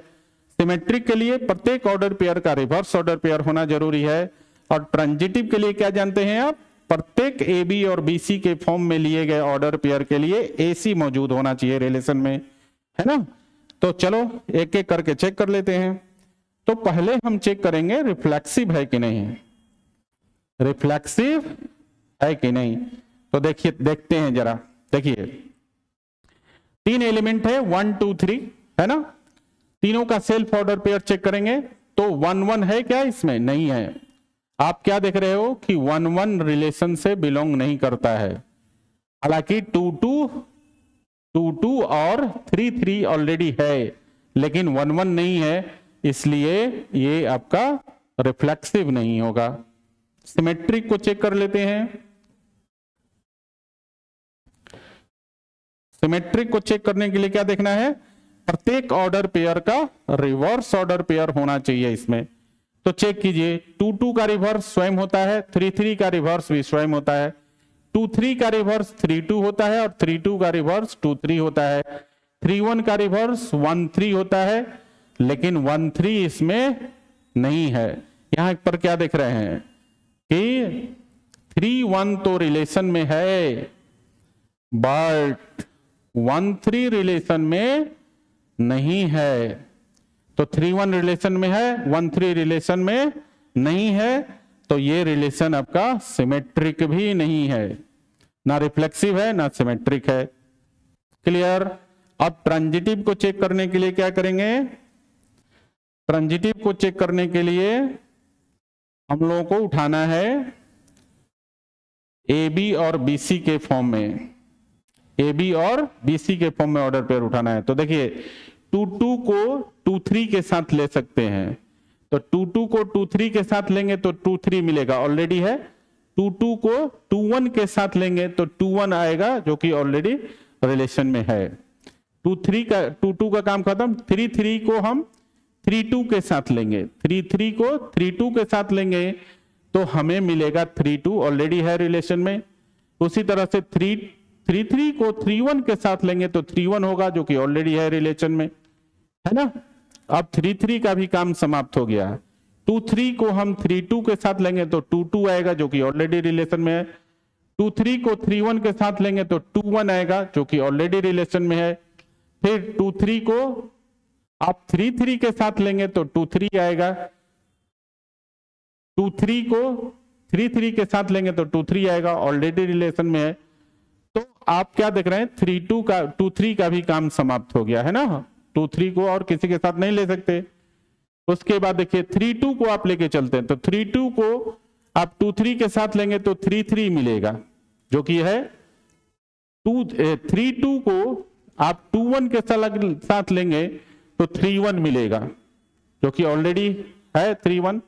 सिमेट्रिक के लिए प्रत्येक ऑर्डर पेयर का रिवर्स ऑर्डर पेयर होना जरूरी है, और ट्रांजिटिव के लिए क्या जानते हैं आप, प्रत्येक ए बी और बी सी के फॉर्म में लिए गए ऑर्डर पेयर के लिए ए सी मौजूद होना चाहिए रिलेशन में, है ना। तो चलो एक एक करके चेक कर लेते हैं। तो पहले हम चेक करेंगे रिफ्लेक्सिव है कि नहीं, रिफ्लेक्सिव है कि नहीं। तो देखिए, देखते हैं जरा, देखिए 3 एलिमेंट है 1, 2, 3, है ना। तीनों का सेल्फ ऑर्डर पेयर चेक करेंगे तो 1, 1 है क्या, इसमें नहीं है। आप क्या देख रहे हो कि 1, 1 रिलेशन से बिलोंग नहीं करता है, हालांकि 2, 2, 2, 2 और 3, 3 ऑलरेडी है, लेकिन 1, 1 नहीं है, इसलिए ये आपका रिफ्लेक्सिव नहीं होगा। सिमेट्रिक को चेक कर लेते हैं। सिमेट्रिक को चेक करने के लिए क्या देखना है, प्रत्येक ऑर्डर पेयर का रिवर्स ऑर्डर पेयर होना चाहिए इसमें। तो चेक कीजिए, 2, 2 का रिवर्स स्वयं होता है, 3, 3 का रिवर्स भी स्वयं होता है, 2, 3 का रिवर्स 3, 2 होता है, और 3, 2 का रिवर्स 2, 3 होता है, 3, 1 का रिवर्स 1, 3 होता है, लेकिन 1, 3 इसमें नहीं है। यहां पर क्या देख रहे हैं कि 3, 1 तो रिलेशन में है, बट 1-3 रिलेशन में नहीं है। तो 3-1 रिलेशन में है, 1-3 रिलेशन में नहीं है, तो ये रिलेशन आपका सिमेट्रिक भी नहीं है, ना रिफ्लेक्सिव है ना सिमेट्रिक है। क्लियर। अब ट्रांजिटिव को चेक करने के लिए क्या करेंगे? ट्रांजिटिव को चेक करने के लिए हम लोगों को उठाना है ए बी और बी सी के फॉर्म में, ए बी और बी सी के फॉर्म में ऑर्डर पेयर उठाना है। तो देखिए 2-2 को 2-3 के साथ ले सकते हैं, तो 2-2 को 2-3 के साथ लेंगे तो 2-3 मिलेगा, ऑलरेडी है। 2-2 को 2-1 के साथ लेंगे तो 2-1 आएगा, जो कि ऑलरेडी रिलेशन में है। 2-2 का काम खत्म। 3-3 को हम 3-2 के साथ लेंगे, 3-3 को 3-2 के साथ लेंगे तो हमें मिलेगा 3-2, ऑलरेडी है रिलेशन में। उसी तरह से 3-3 को 3-1 के साथ लेंगे तो 3-1 होगा, जो कि ऑलरेडी है रिलेशन में, है ना। अब 3-3 का भी काम समाप्त हो गया। 2-3 को हम 3-2 के साथ लेंगे तो 2-2 आएगा, जो कि ऑलरेडी रिलेशन में है। 2-3 को 3-1 के साथ लेंगे तो 2-1 आएगा, जो कि ऑलरेडी रिलेशन में है। फिर 2-3 को आप 3-3 के साथ लेंगे तो 2-3 आएगा। 2-3 को 3-3 के साथ लेंगे तो 2-3 आएगा, ऑलरेडी रिलेशन में है। तो आप क्या देख रहे हैं? 2-3 का भी काम समाप्त हो गया है ना। 2-3 को और किसी के साथ नहीं ले सकते। उसके बाद देखिए 3-2 को आप लेके चलते हैं, तो 3-2 को आप 2-3 के साथ लेंगे तो 3-3 मिलेगा, जो कि है। 3-2 को आप 2-1 के साथ लेंगे तो 3-1 मिलेगा, जो कि ऑलरेडी है 3-1।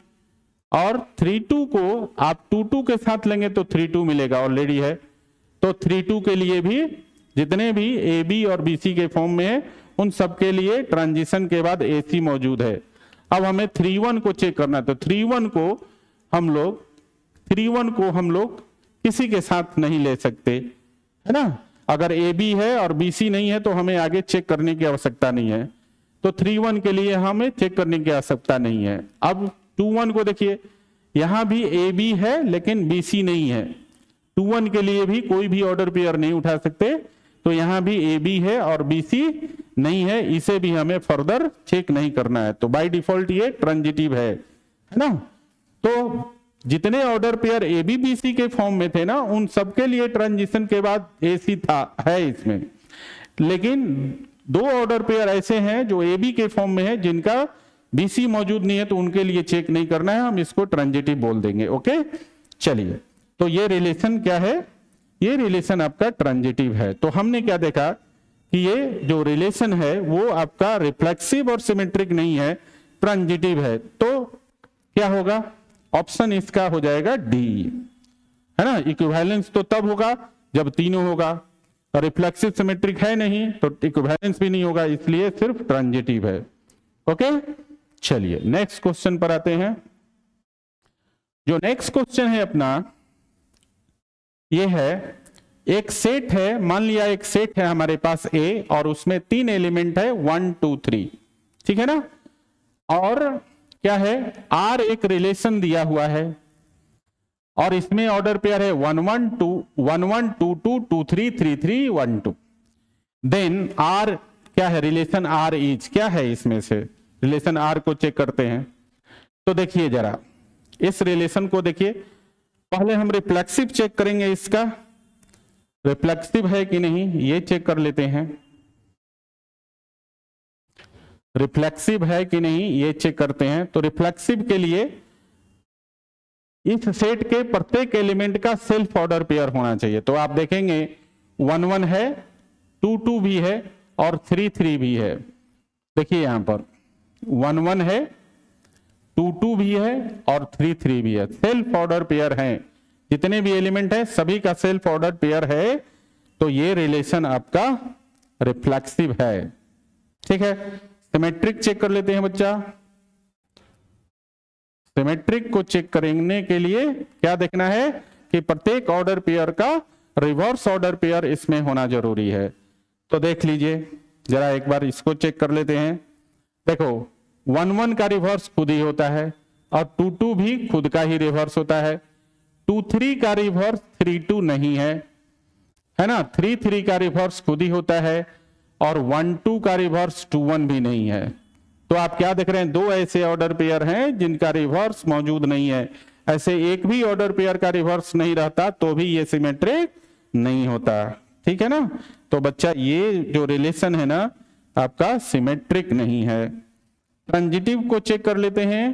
और 3-2 को आप 2-2 के साथ लेंगे तो 3-2 मिलेगा, ऑलरेडी है। तो 3-2 के लिए भी जितने भी ए बी और बी सी के फॉर्म में है उन सब के लिए ट्रांजिशन के बाद ए सी मौजूद है। अब हमें 3-1 को चेक करना है, तो 3-1 को हम लोग किसी के साथ नहीं ले सकते, है ना। अगर ए बी है और बी सी नहीं है तो हमें आगे चेक करने की आवश्यकता नहीं है। तो 3-1 के लिए हमें चेक करने की आवश्यकता नहीं है। अब 2-1 को देखिए, यहां भी ए बी है लेकिन बी सी नहीं है। 2-1 के लिए भी कोई भी ऑर्डर पेयर नहीं उठा सकते, तो यहां भी ए बी है और बी सी नहीं है, इसे भी हमें फर्दर चेक नहीं करना है। तो बाय डिफॉल्ट ये ट्रांजिटिव है ना। तो जितने order pair A B B C के फॉर्म में थे ना, उन सबके लिए ट्रांजिशन के बाद ए सी है इसमें। लेकिन 2 ऑर्डर पेयर ऐसे हैं जो ए बी के फॉर्म में है, जिनका बी सी मौजूद नहीं है, तो उनके लिए चेक नहीं करना है, हम इसको ट्रांजिटिव बोल देंगे। ओके, चलिए। तो ये रिलेशन क्या है? ये रिलेशन आपका ट्रांजिटिव है। तो हमने क्या देखा कि ये जो रिलेशन है वो आपका रिफ्लेक्सिव और सिमेट्रिक नहीं है, ट्रांजिटिव है। तो क्या होगा? ऑप्शन इसका हो जाएगा डी, है ना। इक्विवेलेंस तो तब होगा जब तीनों होगा, और रिफ्लेक्सिव सिमेट्रिक है नहीं तो इक्विवेलेंस भी नहीं होगा, इसलिए सिर्फ ट्रांजिटिव है। ओके, चलिए नेक्स्ट क्वेश्चन पर आते हैं। जो नेक्स्ट क्वेश्चन है अपना, ये है एक सेट है, मान लिया एक सेट है हमारे पास ए, और उसमें 3 एलिमेंट है 1 2 3, ठीक है ना। और क्या है? आर एक रिलेशन दिया हुआ है और इसमें ऑर्डर पेयर है 1 1 2 1 1 2 2 2 3 3 3 1 2। देन आर क्या है? रिलेशन आर इज क्या है? इसमें से रिलेशन आर को चेक करते हैं। तो देखिए जरा इस रिलेशन को देखिए, पहले हम रिफ्लेक्सिव चेक करेंगे, इसका रिफ्लेक्सिव है कि नहीं ये चेक कर लेते हैं। रिफ्लेक्सिव है कि नहीं ये चेक करते हैं। तो रिफ्लेक्सिव के लिए इस सेट के प्रत्येक एलिमेंट का सेल्फ ऑर्डर पेयर होना चाहिए। तो आप देखेंगे 1 1 है, 2 2 भी है और 3 3 भी है। देखिए यहां पर 1 1 है, 2 2 भी है और 3 3 भी है, सेल्फ ऑर्डर पेयर हैं। जितने भी एलिमेंट है सभी का सेल्फ ऑर्डर पेयर है, तो ये रिलेशन आपका रिफ्लेक्सिव है। ठीक है, सिमेट्रिक चेक कर लेते हैं बच्चा। सिमेट्रिक को चेक करने के लिए क्या देखना है कि प्रत्येक ऑर्डर पेयर का रिवर्स ऑर्डर पेयर इसमें होना जरूरी है। तो देख लीजिए जरा एक बार इसको चेक कर लेते हैं। देखो 1 1 का रिवर्स खुद ही होता है और 2 2 भी खुद का ही रिवर्स होता है। 2 3 का रिवर्स 3 2 नहीं है है ना। 3-3 का रिवर्स खुद ही होता है और 1-2 का रिवर्स 2-1 भी नहीं है। तो आप क्या देख रहे हैं, दो ऐसे ऑर्डर पेयर हैं जिनका रिवर्स मौजूद नहीं है। ऐसे एक भी ऑर्डर पेयर का रिवर्स नहीं रहता तो भी ये सिमेट्रिक नहीं होता, ठीक है ना। तो बच्चा ये जो रिलेशन है ना आपका सिमेट्रिक नहीं है। ट्रांजिटिव को चेक कर लेते हैं।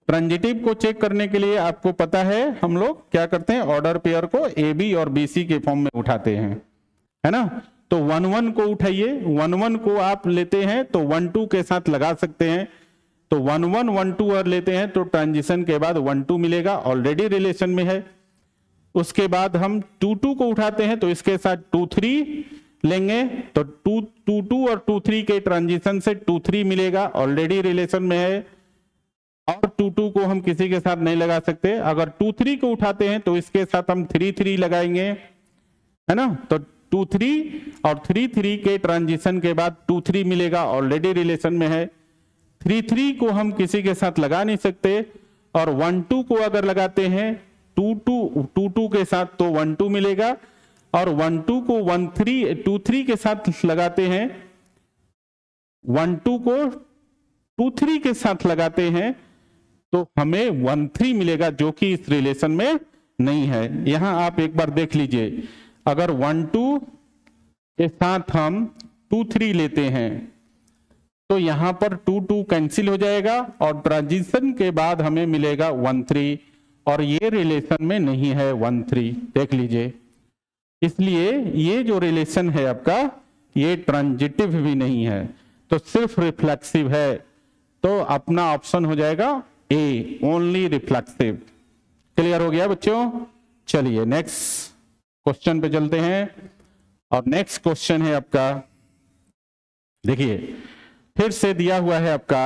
ट्रांजिटिव को चेक करने के लिए आपको पता है हम लोग क्या करते हैं, ऑर्डर पेयर को ए बी और बी सी के फॉर्म में उठाते हैं, है ना। तो 1-1 को उठाइए, 1-1 को आप लेते हैं तो 1-2 के साथ लगा सकते हैं। तो 1-1 1-2 और लेते हैं तो ट्रांजिशन के बाद 1-2 मिलेगा, ऑलरेडी रिलेशन में है। उसके बाद हम 2-2 को उठाते हैं तो इसके साथ 2-3 लेंगे तो 2-2 और 2-3 के ट्रांजिशन से 2-3 मिलेगा, ऑलरेडी रिलेशन में है। और 2-2 को हम किसी के साथ नहीं लगा सकते। अगर 2-3 को उठाते हैं तो इसके साथ हम 3-3 लगाएंगे, है ना। तो 2-3 और 3-3 के ट्रांजिशन के बाद 2-3 मिलेगा, ऑलरेडी रिलेशन में है। 3-3 को हम किसी के साथ लगा नहीं सकते और 1-2 को अगर लगाते हैं 2-2 के साथ तो 1-2 मिलेगा और 1-2 को 2-3 के साथ लगाते हैं, 1-2 को 2-3 के साथ लगाते हैं तो हमें 1-3 मिलेगा जो कि इस रिलेशन में नहीं है। यहां आप एक बार देख लीजिए, अगर 1-2 के साथ हम 2-3 लेते हैं तो यहां पर 2-2 कैंसिल हो जाएगा और ट्रांजिशन के बाद हमें मिलेगा 1-3 और ये रिलेशन में नहीं है 1-3, देख लीजिए। इसलिए ये जो रिलेशन है आपका ये ट्रांजिटिव भी नहीं है, तो सिर्फ रिफ्लेक्सिव है। तो अपना ऑप्शन हो जाएगा ए, ओनली रिफ्लेक्सिव। क्लियर हो गया बच्चों। चलिए नेक्स्ट क्वेश्चन पे चलते हैं और नेक्स्ट क्वेश्चन है आपका, देखिए फिर से दिया हुआ है आपका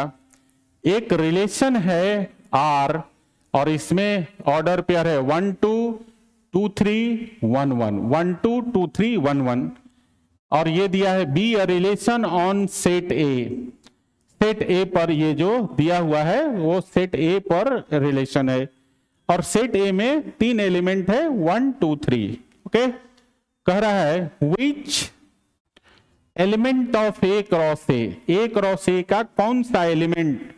एक रिलेशन है आर और इसमें ऑर्डर पेयर है 1-2 2-3 1-1 1-2 2-3 1-1 और ये दिया है be a relation on set A. Set ए पर ये जो दिया हुआ है वो सेट ए पर रिलेशन है और सेट ए में 3 एलिमेंट है 1 2 3। ओके, कह रहा है which element of A cross ए का कौन सा element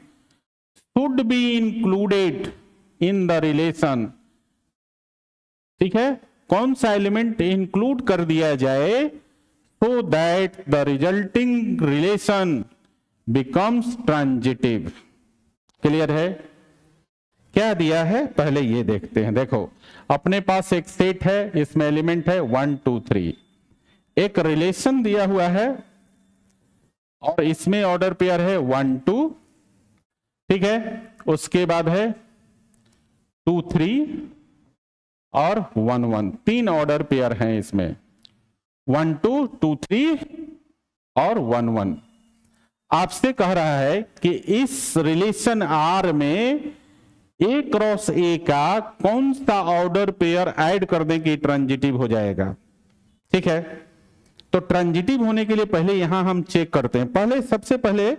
should be included in the relation. ठीक है, कौन सा एलिमेंट इंक्लूड कर दिया जाए so that the resulting relation becomes transitive. Clear है। क्या दिया है पहले ये देखते हैं। देखो अपने पास एक सेट है, इसमें एलिमेंट है 1 2 3, एक रिलेशन दिया हुआ है और इसमें ऑर्डर पेयर है 1 2, ठीक है, उसके बाद है 2 3 और 1 1, 3 ऑर्डर पेयर हैं इसमें 1 2 2 3 और 1 1। आपसे कह रहा है कि इस रिलेशन आर में ए क्रॉस ए का कौन सा ऑर्डर पेयर ऐड करने की ट्रांजिटिव हो जाएगा। ठीक है, तो ट्रांजिटिव होने के लिए पहले यहां हम चेक करते हैं। पहले सबसे पहले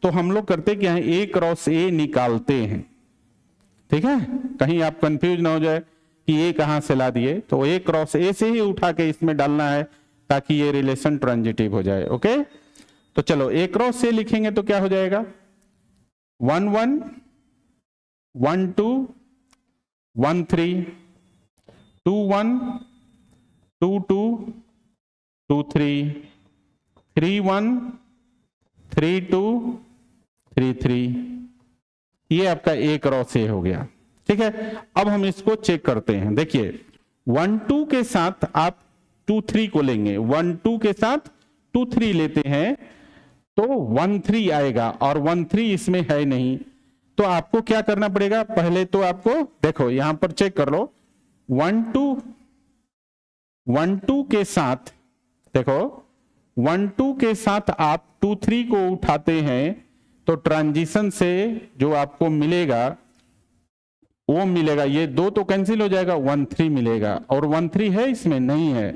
तो हम लोग करते हैं कि यहां ए क्रॉस ए निकालते हैं। ठीक है, कहीं आप कंफ्यूज ना हो जाए कि ए कहां से ला दिए, तो ए क्रॉस ए से ही उठा के इसमें डालना है ताकि ये रिलेशन ट्रांजिटिव हो जाए। ओके, तो चलो ए क्रॉस से लिखेंगे तो क्या हो जाएगा 1 1 1 2 1 3 2 1 2 2 2 3 3 1 3 2 3 3। ये आपका ए क्रॉस ए हो गया। ठीक है, अब हम इसको चेक करते हैं। देखिए 1 2 के साथ आप 2 3 को लेंगे, 1 2 के साथ 2 3 लेते हैं तो 1 3 आएगा और 1 3 इसमें है नहीं। तो आपको क्या करना पड़ेगा, पहले तो आपको देखो यहां पर चेक कर लो 1 2 के साथ, देखो 1 2 के साथ आप 2 3 को उठाते हैं तो ट्रांजिशन से जो आपको मिलेगा वो मिलेगा, ये 2 तो कैंसिल हो जाएगा, 1 3 मिलेगा और 1 3 है इसमें नहीं है।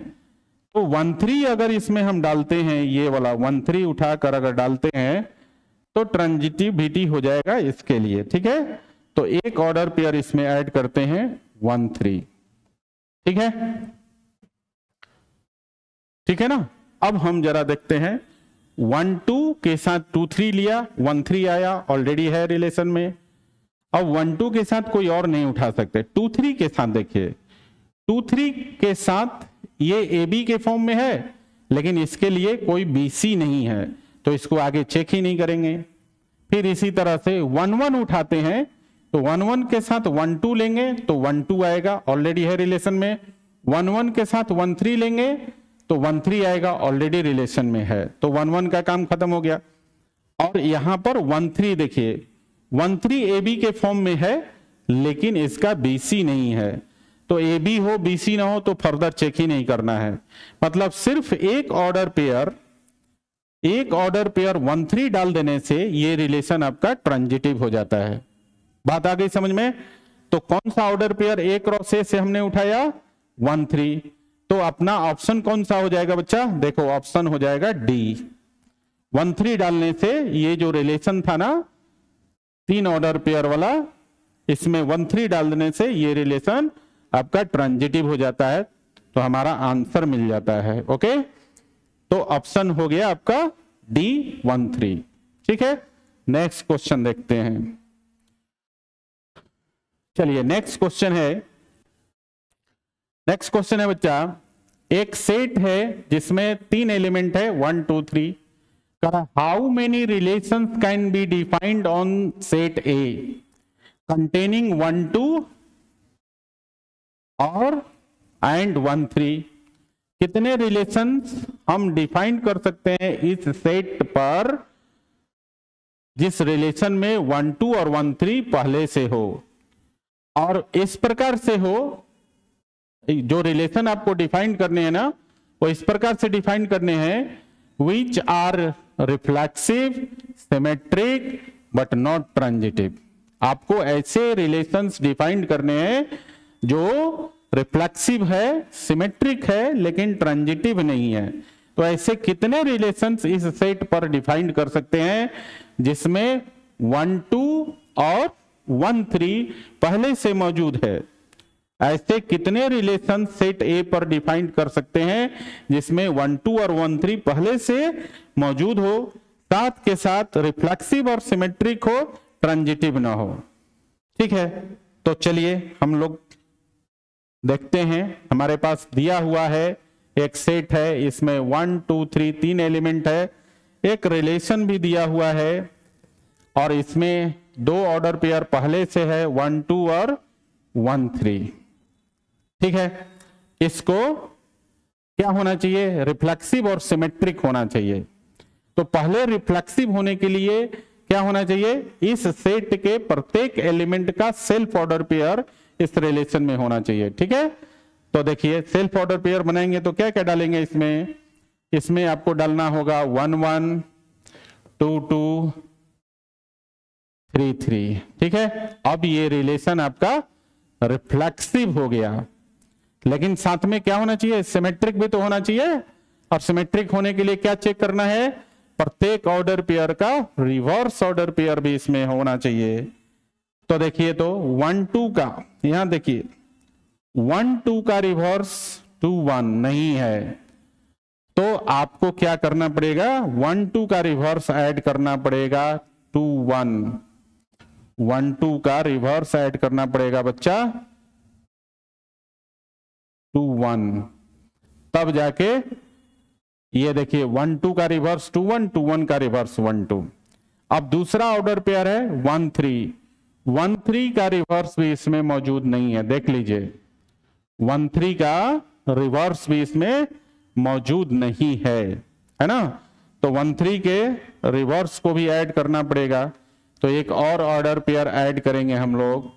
तो 1 3 अगर इसमें हम डालते हैं, ये वाला 1 3 उठाकर अगर डालते हैं तो ट्रांजिटिविटी हो जाएगा इसके लिए। ठीक है, तो एक ऑर्डर पेयर इसमें ऐड करते हैं 1 3। ठीक है, ठीक है ना। अब हम जरा देखते हैं 1 2 के साथ 2 3 लिया, 1 3 आया, ऑलरेडी है रिलेशन में। अब 1 2 के साथ कोई और नहीं उठा सकते। 2 3 के साथ देखिए, 2 3 के साथ ये ए बी के फॉर्म में है, लेकिन इसके लिए कोई बी सी नहीं है, तो इसको आगे चेक ही नहीं करेंगे। फिर इसी तरह से 1 1 उठाते हैं, तो 1 1 के साथ 1 2 लेंगे तो 1 2 आएगा, ऑलरेडी है रिलेशन में। 1 1 के साथ 1 3 लेंगे तो 1 3 आएगा, ऑलरेडी रिलेशन में है, तो 1 1 का काम खत्म हो गया। और यहां पर 1 3 देखिए, 1 3 ए बी के फॉर्म में है, लेकिन इसका बी सी नहीं है, तो ए बी हो बी सी ना हो तो फर्दर चेक ही नहीं करना है। मतलब सिर्फ एक ऑर्डर पेयर 1 3 डाल देने से ये रिलेशन आपका ट्रांजिटिव हो जाता है। बात आ गई समझ में। तो कौन सा ऑर्डर पेयर ए क्रॉस ए से हमने उठाया? 1 3। तो अपना ऑप्शन कौन सा हो जाएगा बच्चा? देखो ऑप्शन हो जाएगा डी। 1 3 डालने से ये जो रिलेशन था ना 3 ऑर्डर पेयर वाला, इसमें 1 3 डाल देने से ये रिलेशन आपका ट्रांजिटिव हो जाता है, तो हमारा आंसर मिल जाता है। ओके, तो ऑप्शन हो गया आपका डी 1 3। ठीक है, नेक्स्ट क्वेश्चन देखते हैं। चलिए नेक्स्ट क्वेश्चन है बच्चा, एक सेट है जिसमें 3 एलिमेंट है 1 2 3। How many relations can be defined on set A containing 1 2 और एंड 1 3? कितने रिलेशंस हम डिफाइन कर सकते हैं इस सेट पर जिस रिलेशन में 1 2 और 1 3 पहले से हो, और इस प्रकार से हो, जो रिलेशन आपको डिफाइन करने हैं ना वो इस प्रकार से डिफाइन करने हैं, which are reflexive symmetric but not transitive. आपको ऐसे रिलेशंस डिफाइन करने हैं जो रिफ्लेक्सिव है, सिमेट्रिक है, लेकिन ट्रांजिटिव नहीं है। तो ऐसे कितने रिलेशंस इस सेट पर डिफाइन कर सकते हैं जिसमें 1 2 और 1 3 पहले से मौजूद है? ऐसे कितने रिलेशन सेट ए पर डिफाइन कर सकते हैं जिसमें 1 2 और 1 3 पहले से मौजूद हो, साथ के साथ रिफ्लेक्सिव और सिमेट्रिक हो, ट्रांजिटिव ना हो? ठीक है, तो चलिए हम लोग देखते हैं। हमारे पास दिया हुआ है एक सेट है, इसमें 1 2 3 3 एलिमेंट है, एक रिलेशन भी दिया हुआ है, और इसमें 2 ऑर्डर पेयर पहले से है 1 2 और 1 3। ठीक है, इसको क्या होना चाहिए? रिफ्लेक्सिव और सिमेट्रिक होना चाहिए। तो पहले रिफ्लेक्सिव होने के लिए क्या होना चाहिए? इस सेट के प्रत्येक एलिमेंट का सेल्फ ऑर्डर पेयर इस रिलेशन में होना चाहिए। ठीक है, तो देखिए सेल्फ ऑर्डर पेयर बनाएंगे तो क्या क्या डालेंगे इसमें आपको डालना होगा 1 1 2 2 3 3। ठीक है, अब ये रिलेशन आपका रिफ्लेक्सिव हो गया, लेकिन साथ में क्या होना चाहिए? सिमेट्रिक भी तो होना चाहिए। और सिमेट्रिक होने के लिए क्या चेक करना है? प्रत्येक ऑर्डर पेयर का रिवर्स ऑर्डर पेयर भी इसमें होना चाहिए। तो देखिए, तो 1 2 का, यहां देखिए 1 2 का रिवर्स 2 1 नहीं है, तो आपको क्या करना पड़ेगा? 1 2 का रिवर्स ऐड करना पड़ेगा 2 1। 1 2 का रिवर्स ऐड करना पड़ेगा बच्चा 2 1, तब जाके ये देखिए 1 2 का रिवर्स 2 1, 2 1 का रिवर्स 1 2। अब दूसरा ऑर्डर पेयर है 1 3। 1 3 का रिवर्स भी इसमें मौजूद नहीं है, देख लीजिए 1 3 का रिवर्स भी इसमें मौजूद नहीं है ना। तो 1 3 के रिवर्स को भी ऐड करना पड़ेगा, तो एक और ऑर्डर पेयर ऐड करेंगे हम लोग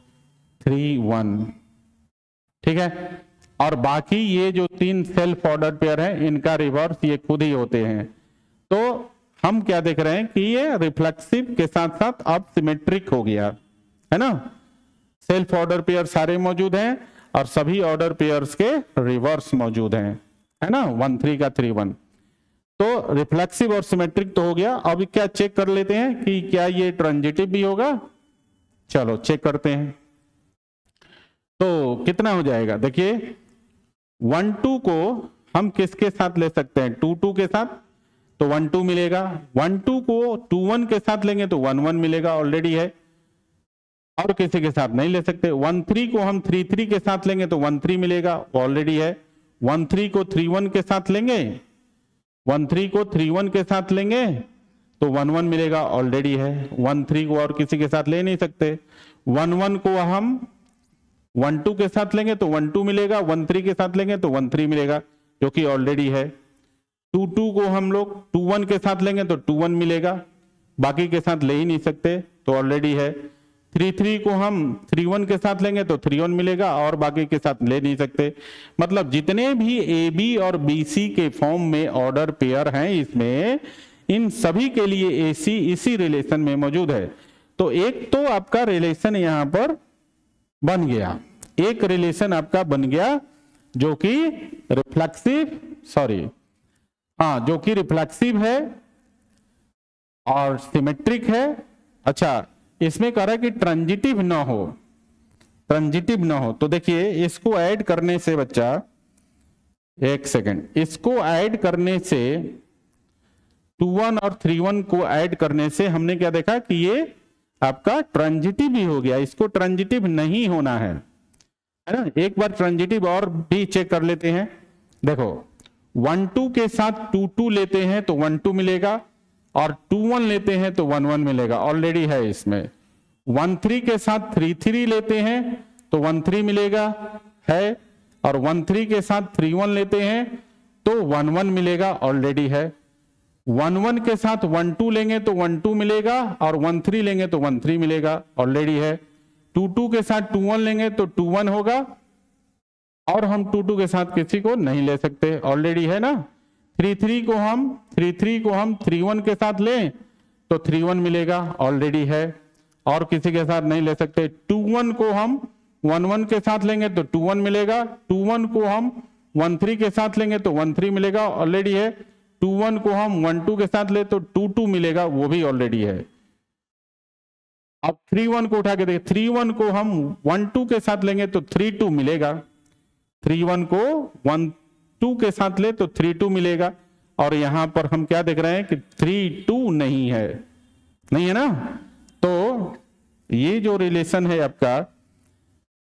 3 1। ठीक है, और बाकी ये जो 3 सेल्फ ऑर्डर पेयर है इनका रिवर्स ये खुद ही होते हैं। तो हम क्या देख रहे हैं कि ये रिफ्लेक्सिव के साथ साथ अब सिमेट्रिक हो गया है ना। सेल्फ ऑर्डर पेयर सारे मौजूद हैं और सभी ऑर्डर पेयर्स के रिवर्स मौजूद हैं, है ना। 1 3 का 3 1, तो रिफ्लेक्सिव और सिमेट्रिक तो हो गया। अब क्या चेक कर लेते हैं कि क्या ये ट्रांजिटिव भी होगा। चलो चेक करते हैं, तो कितना हो जाएगा? देखिए 1 2 को हम किसके साथ ले सकते हैं, 2 2 के साथ, तो 1 2 मिलेगा। 1 2 को 2 1 के साथ लेंगे तो 1 1 मिलेगा, ऑलरेडी है, और किसी के साथ नहीं ले सकते। 1 3 को हम 3 3 के साथ लेंगे तो 1 3 मिलेगा, ऑलरेडी है। 1 3 को 3 1 के साथ लेंगे, 1 3 को 3 1 के साथ लेंगे तो 1 1 मिलेगा, ऑलरेडी है। 1 3 को और किसी के साथ ले नहीं सकते। 1 1 को हम 1 2 के साथ लेंगे तो 1 2 मिलेगा, 1 3 के साथ लेंगे तो 1 3 मिलेगा, जो कि ऑलरेडी है। 2 2 को हम लोग 2 1 के साथ लेंगे तो 2 1 मिलेगा, बाकी के साथ ले ही नहीं सकते, तो ऑलरेडी है। 3 3 को हम 3 1 के साथ लेंगे तो 3 1 मिलेगा, और बाकी के साथ ले नहीं सकते। मतलब जितने भी ए बी और बी सी के फॉर्म में ऑर्डर पेयर हैं इसमें, इन सभी के लिए ए सी इसी रिलेशन में मौजूद है। तो एक तो आपका रिलेशन यहां पर बन गया, एक रिलेशन आपका बन गया जो कि रिफ्लेक्सिव, जो कि रिफ्लेक्सिव है और सिमेट्रिक है। अच्छा, इसमें कह रहा है कि ट्रांजिटिव ना हो, ट्रांजिटिव ना हो। तो देखिए इसको ऐड करने से बच्चा, एक सेकंड, इसको ऐड करने से 2 1 और 3 1 को ऐड करने से हमने क्या देखा कि ये आपका ट्रांजिटिव ही हो गया, इसको ट्रांजिटिव नहीं होना है ना। एक बार ट्रांजिटिव और भी चेक कर लेते हैं। देखो 1 2 के साथ 2 2 लेते हैं तो 1 2 मिलेगा, और 2 1 लेते हैं तो 1 1 मिलेगा, ऑलरेडी है इसमें। 1 3 के साथ 3 3 लेते हैं तो 1 3 मिलेगा, है, और 1 3 के साथ 3 1 लेते हैं तो 1 1 मिलेगा, ऑलरेडी है। 1 1 के साथ 1 2 लेंगे तो 1 2 मिलेगा, और 1 3 लेंगे तो 1 3 मिलेगा, ऑलरेडी है। 2 2 के साथ 2 1 लेंगे तो 2 1 होगा, और हम 2 2 के साथ किसी को नहीं ले सकते, ऑलरेडी है ना। 3 3 को हम 3 1 के साथ लें तो 3 1 मिलेगा, ऑलरेडी है, और किसी के साथ नहीं ले सकते। 2 1 को हम 1 1 के साथ लेंगे तो 2 1 मिलेगा। 2 1 को हम 1 3 के साथ लेंगे तो 1 3 मिलेगा, ऑलरेडी है। 2 1 को हम 1 2 के साथ ले तो 2 2 मिलेगा, वो भी ऑलरेडी है। अब 3 1 को उठा के देखिए, 3 1 को हम 1 2 के साथ लेंगे तो 3 2 मिलेगा। 3 1 को 1 2 के साथ ले तो 3 2 मिलेगा, और यहां पर हम क्या देख रहे हैं कि 3 2 नहीं है, नहीं है ना। तो ये जो रिलेशन है आपका,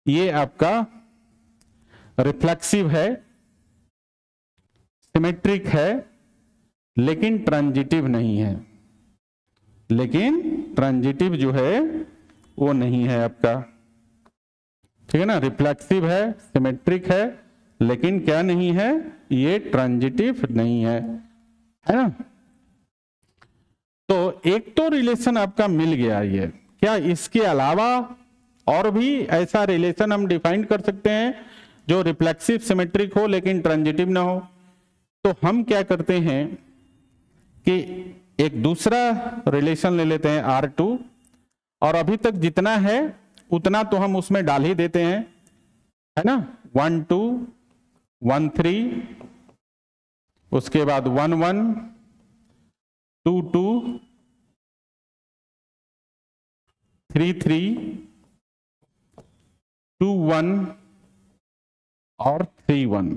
ये आपका रिफ्लेक्सिव है, सिमेट्रिक है, लेकिन ट्रांजिटिव नहीं है, लेकिन ट्रांजिटिव जो है वो नहीं है आपका, ठीक है ना। रिफ्लेक्सिव है, सिमेट्रिक है, लेकिन क्या नहीं है, ये ट्रांजिटिव नहीं है ना। तो एक तो रिलेशन आपका मिल गया ये, क्या इसके अलावा और भी ऐसा रिलेशन हम डिफाइन कर सकते हैं जो रिफ्लेक्सिव सिमेट्रिक हो लेकिन ट्रांजिटिव ना हो? तो हम क्या करते हैं कि एक दूसरा रिलेशन ले लेते हैं R2, और अभी तक जितना है उतना तो हम उसमें डाल ही देते हैं, है ना। 1 2 1 3, उसके बाद 1 1 2 2 3 3 2 1 और 3 1,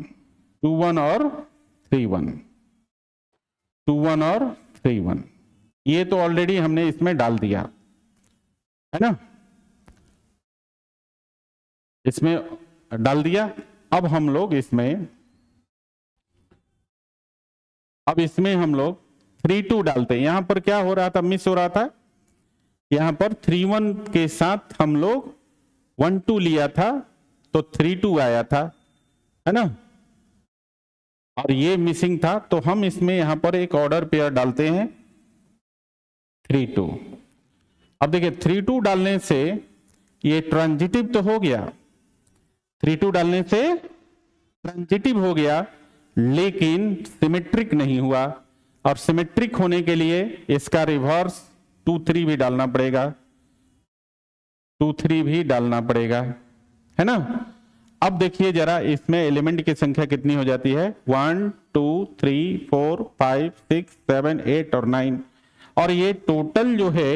2 1 और 3 1, 2 1 और 3 1, ये तो ऑलरेडी हमने इसमें डाल दिया, है ना, इसमें डाल दिया। अब हम लोग इसमें, अब इसमें हम लोग 3 2 डालते हैं। यहां पर क्या हो रहा था, मिस हो रहा था, यहां पर 3 1 के साथ हम लोग 1 2 लिया था तो 3 2 आया था, है ना, और ये मिसिंग था। तो हम इसमें यहां पर एक ऑर्डर पेयर डालते हैं 3 2। अब देखिए 3 2 डालने से ये ट्रांजिटिव तो हो गया, 3 2 डालने से ट्रांजिटिव हो गया, लेकिन सिमेट्रिक नहीं हुआ। और सिमेट्रिक होने के लिए इसका रिवर्स 2 3 भी डालना पड़ेगा, 2 3 भी डालना पड़ेगा, है ना। अब देखिए जरा इसमें एलिमेंट की संख्या कितनी हो जाती है, 1 2 3 4 5 6 7 8 और 9, और ये टोटल जो है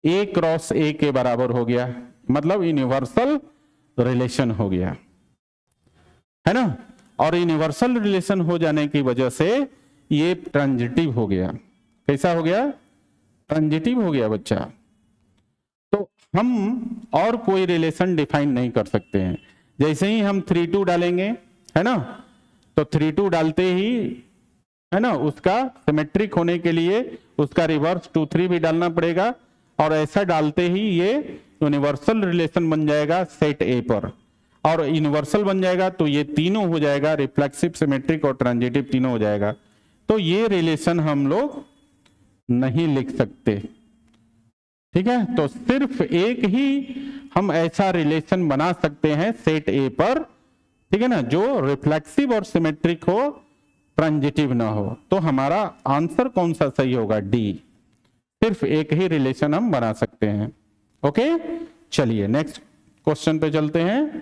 A क्रॉस A के बराबर हो गया, मतलब यूनिवर्सल रिलेशन हो गया, है ना। और यूनिवर्सल रिलेशन हो जाने की वजह से ये ट्रांजिटिव हो गया। कैसा हो गया? ट्रांजिटिव हो गया बच्चा। तो हम और कोई रिलेशन डिफाइन नहीं कर सकते हैं। जैसे ही हम 3-2 डालेंगे, है ना, तो 3-2 डालते ही, है ना, उसका सिमेट्रिक होने के लिए उसका रिवर्स 2-3 भी डालना पड़ेगा, और ऐसा डालते ही ये यूनिवर्सल रिलेशन बन जाएगा सेट ए पर, और यूनिवर्सल बन जाएगा तो ये तीनों हो जाएगा, रिफ्लेक्सिव, सिमेट्रिक और ट्रांजिटिव तीनों हो जाएगा। तो ये रिलेशन हम लोग नहीं लिख सकते, ठीक है। तो सिर्फ एक ही हम ऐसा रिलेशन बना सकते हैं सेट ए पर, ठीक है ना, जो रिफ्लेक्सिव और सिमेट्रिक हो, ट्रांजिटिव ना हो। तो हमारा आंसर कौन सा सही होगा? डी। सिर्फ एक ही रिलेशन हम बना सकते हैं। ओके, चलिए नेक्स्ट क्वेश्चन पे चलते हैं।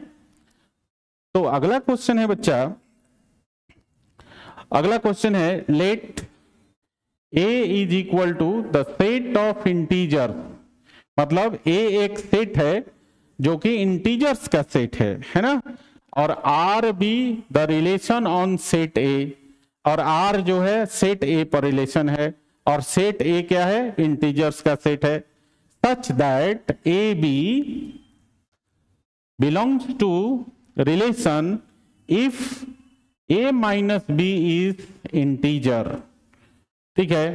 तो अगला क्वेश्चन है बच्चा, अगला क्वेश्चन है let a is equal to the set of integer. मतलब a एक सेट है जो कि इंटीजर्स का सेट है ना, और R भी the relation on set A, और R जो है सेट A पर रिलेशन है, और सेट A क्या है? इंटीजर्स का सेट है। Such that AB belongs to relation if A minus B is integer. ठीक है,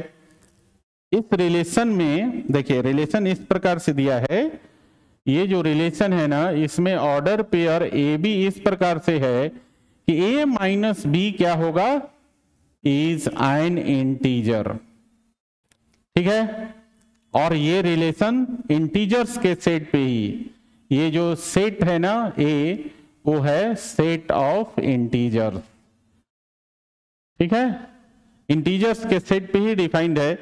इस रिलेशन में देखिए, रिलेशन इस प्रकार से दिया है, ये जो रिलेशन है ना, इसमें ऑर्डर पेयर ए बी इस प्रकार से है कि a माइनस बी क्या होगा? Is an integer. ठीक है, और ये रिलेशन इंटीजर्स के सेट पे ही, ये जो सेट है ना a, वो है सेट ऑफ इंटीजर। ठीक है, इंटीजर्स के सेट पे ही डिफाइंड है,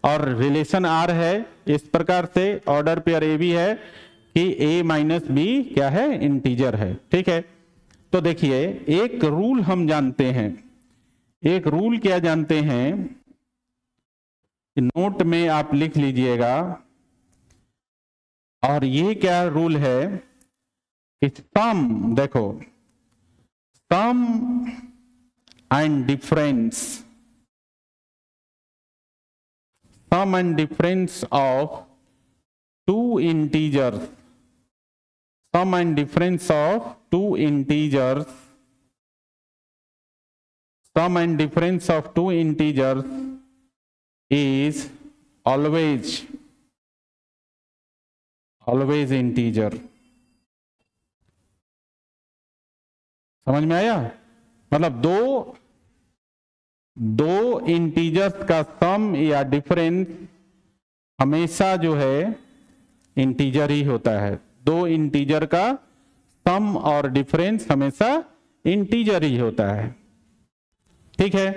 और रिलेशन आर है इस प्रकार से, ऑर्डर पेयर ए बी है कि a माइनस बी क्या है? इंटीजर है। ठीक है, तो देखिए एक रूल हम जानते हैं, एक रूल क्या जानते हैं, नोट में आप लिख लीजिएगा, और ये क्या रूल है कि सम, देखो, sum and difference, sum and difference of two integers, sum and difference of two integers, sum and difference of two integers is always integer। समझ में आया? मतलब दो इंटीजर्स का सम या डिफरेंस हमेशा जो है इंटीजर ही होता है। दो इंटीजर का सम और डिफरेंस हमेशा इंटीजर ही होता है। ठीक है,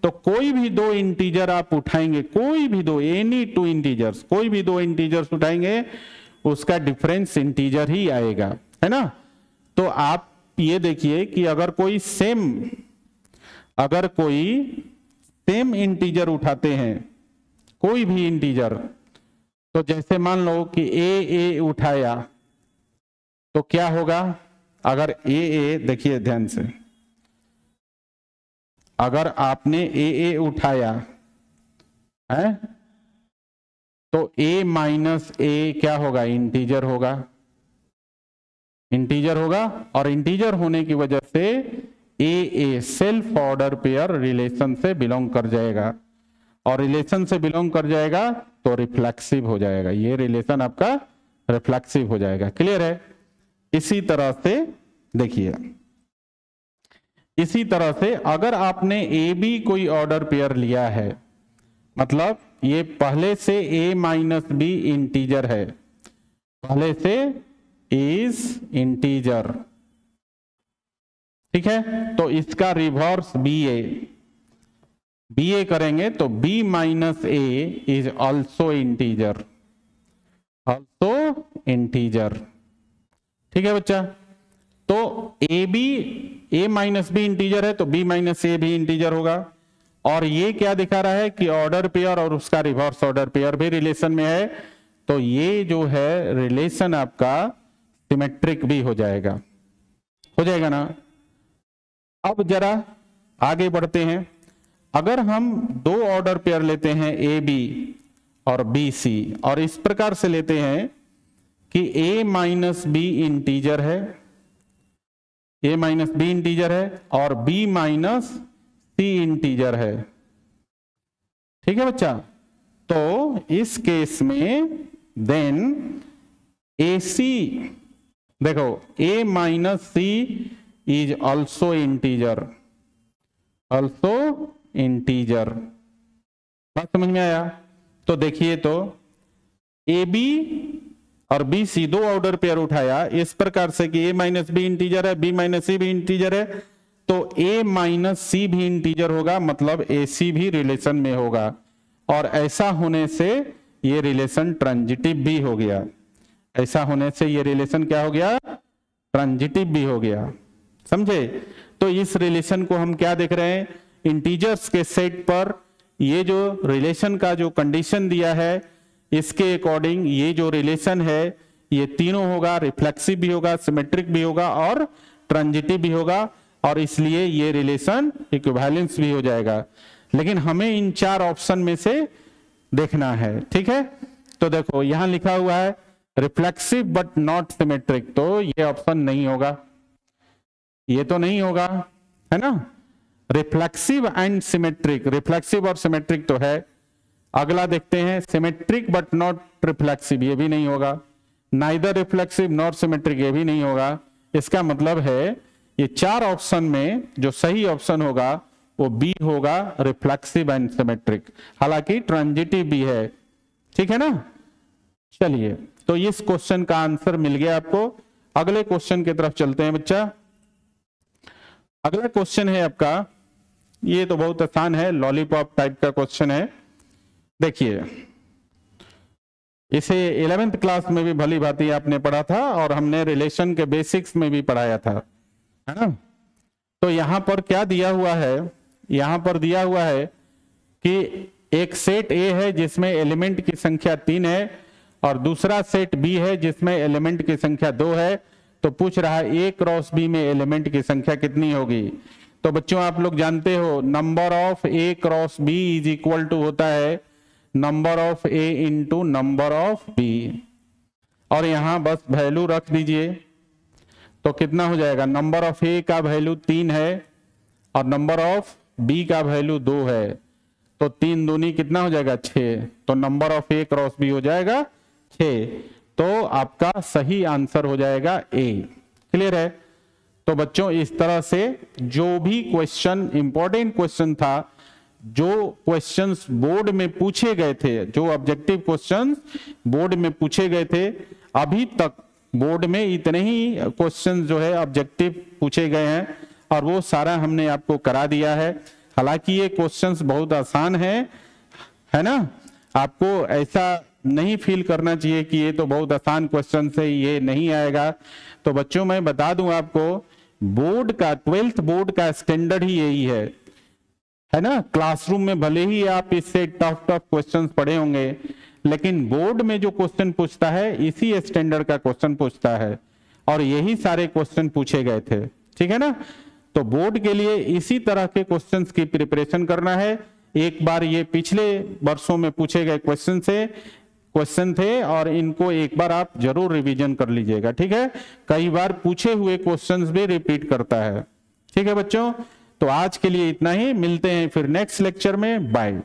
तो कोई भी दो इंटीजर आप उठाएंगे, कोई भी दो, एनी टू इंटीजर्स, कोई भी दो इंटीजर्स उठाएंगे, उसका डिफरेंस इंटीजर ही आएगा, है ना। तो आप ये देखिए कि अगर कोई सेम इंटीजर उठाते हैं, कोई भी इंटीजर, तो जैसे मान लो कि ए उठाया, तो क्या होगा? अगर ए देखिए ध्यान से, अगर आपने ए उठाया है, तो ए माइनस ए क्या होगा? इंटीजर होगा, इंटीजर होगा, और इंटीजर होने की वजह से ए सेल्फ ऑर्डर पेयर रिलेशन से बिलोंग कर जाएगा, और रिलेशन से बिलोंग कर जाएगा तो रिफ्लेक्सिव हो जाएगा, ये रिलेशन आपका रिफ्लेक्सिव हो जाएगा। क्लियर है? इसी तरह से देखिए, इसी तरह से अगर आपने ए बी कोई ऑर्डर पेयर लिया है, मतलब ये पहले से ए माइनस बी इंटीजर है, पहले से इज इंटीजर। ठीक है, तो इसका रिवर्स बी ए करेंगे तो b minus A is also integer, also integer. ठीक है बच्चा, तो ए माइनस बी इंटीजर है तो b माइनस ए भी इंटीजर होगा, और ये क्या दिखा रहा है कि ऑर्डर पेयर और उसका रिवर्स ऑर्डर पेयर भी रिलेशन में है, तो ये जो है रिलेशन आपका सिमेट्रिक भी हो जाएगा ना। अब जरा आगे बढ़ते हैं। अगर हम दो ऑर्डर पेयर लेते हैं ए बी और बी सी, और इस प्रकार से लेते हैं कि a माइनस बी इंटीजर है, a माइनस बी इंटीजर है और b माइनस सी इंटीजर है, ठीक है बच्चा। तो इस केस में देन AC, देखो a minus C is also integer, also integer. बात समझ में आया? तो देखिए, तो ए बी और बी सी दो ऑर्डर पेयर उठाया इस प्रकार से कि a माइनस बी इंटीजर है, b माइनस सी भी इंटीजर है, तो a माइनस सी भी इंटीजर होगा, मतलब AC भी रिलेशन में होगा। और ऐसा होने से ये रिलेशन ट्रांजिटिव भी हो गया, ऐसा होने से ये रिलेशन क्या हो गया? ट्रांजिटिव भी हो गया, समझे? तो इस रिलेशन को हम क्या देख रहे हैं? इंटीजर्स के सेट पर ये जो रिलेशन का जो कंडीशन दिया है इसके अकॉर्डिंग ये जो रिलेशन है ये तीनों होगा, रिफ्लेक्सिव भी होगा, सिमेट्रिक भी होगा और ट्रांजिटिव भी होगा, और इसलिए ये रिलेशन इक्विवेलेंस भी हो जाएगा। लेकिन हमें इन चार ऑप्शन में से देखना है, ठीक है? तो देखो यहां लिखा हुआ है रिफ्लेक्सिव बट नॉट सिमेट्रिक, तो ये ऑप्शन नहीं होगा, ये तो नहीं होगा, है ना? रिफ्लेक्सिव एंड सिमेट्रिक, रिफ्लेक्सिव और सिमेट्रिक तो है। अगला देखते हैं सिमेट्रिक बट नॉट रिफ्लेक्सिव, ये भी नहीं होगा। नाइदर रिफ्लेक्सिव नॉट सिमेट्रिक, ये भी नहीं होगा। इसका मतलब है ये चार ऑप्शन में जो सही ऑप्शन होगा वो बी होगा, रिफ्लेक्सिव एंड सिमेट्रिक, हालांकि ट्रांजिटिव भी है, ठीक है ना? चलिए, तो इस क्वेश्चन का आंसर मिल गया आपको। अगले क्वेश्चन की तरफ चलते हैं बच्चा। अगला क्वेश्चन है आपका, ये तो बहुत आसान है, लॉलीपॉप टाइप का क्वेश्चन है। देखिए, इसे 11th क्लास में भी भली भांति आपने पढ़ा था और हमने रिलेशन के बेसिक्स में भी पढ़ाया था, है ना? तो यहां पर क्या दिया हुआ है? यहां पर दिया हुआ है कि एक सेट A है जिसमें एलिमेंट की संख्या 3 है और दूसरा सेट B है जिसमें एलिमेंट की संख्या 2 है। तो पूछ रहा है A क्रॉस B में एलिमेंट की संख्या कितनी होगी? तो बच्चों आप लोग जानते हो number of A cross B is equal to होता है number of A into number of B, और यहां बस वैल्यू रख दीजिए तो कितना हो जाएगा? नंबर ऑफ A का वैल्यू 3 है और नंबर ऑफ B का वैल्यू 2 है, तो 3 दूनी कितना हो जाएगा? 6। तो number of A cross B हो जाएगा 6, तो आपका सही आंसर हो जाएगा A। क्लियर है? तो बच्चों इस तरह से जो भी क्वेश्चन, इंपॉर्टेंट क्वेश्चन था, जो क्वेश्चंस बोर्ड में पूछे गए थे, जो ऑब्जेक्टिव क्वेश्चंस बोर्ड में पूछे गए थे, अभी तक बोर्ड में इतने ही क्वेश्चंस जो है ऑब्जेक्टिव पूछे गए हैं और वो सारा हमने आपको करा दिया है। हालांकि ये क्वेश्चंस बहुत आसान है ना? आपको ऐसा नहीं फील करना चाहिए कि ये तो बहुत आसान क्वेश्चन है, ये नहीं आएगा। तो बच्चों मैं बता दूं आपको, बोर्ड का 12th बोर्ड का स्टैंडर्ड ही यही है ना? क्लासरूम में भले ही आप इससे टफ क्वेश्चंस पढ़े होंगे, लेकिन बोर्ड में जो क्वेश्चन पूछता है इसी स्टैंडर्ड का क्वेश्चन पूछता है और यही सारे क्वेश्चन पूछे गए थे, ठीक है ना? तो बोर्ड के लिए इसी तरह के क्वेश्चंस की प्रिपरेशन करना है। एक बार ये पिछले वर्षों में पूछे गए क्वेश्चन थे और इनको एक बार आप जरूर रिवीजन कर लीजिएगा, ठीक है? कई बार पूछे हुए क्वेश्चंस भी रिपीट करता है, ठीक है बच्चों? तो आज के लिए इतना ही, मिलते हैं फिर नेक्स्ट लेक्चर में। बाय।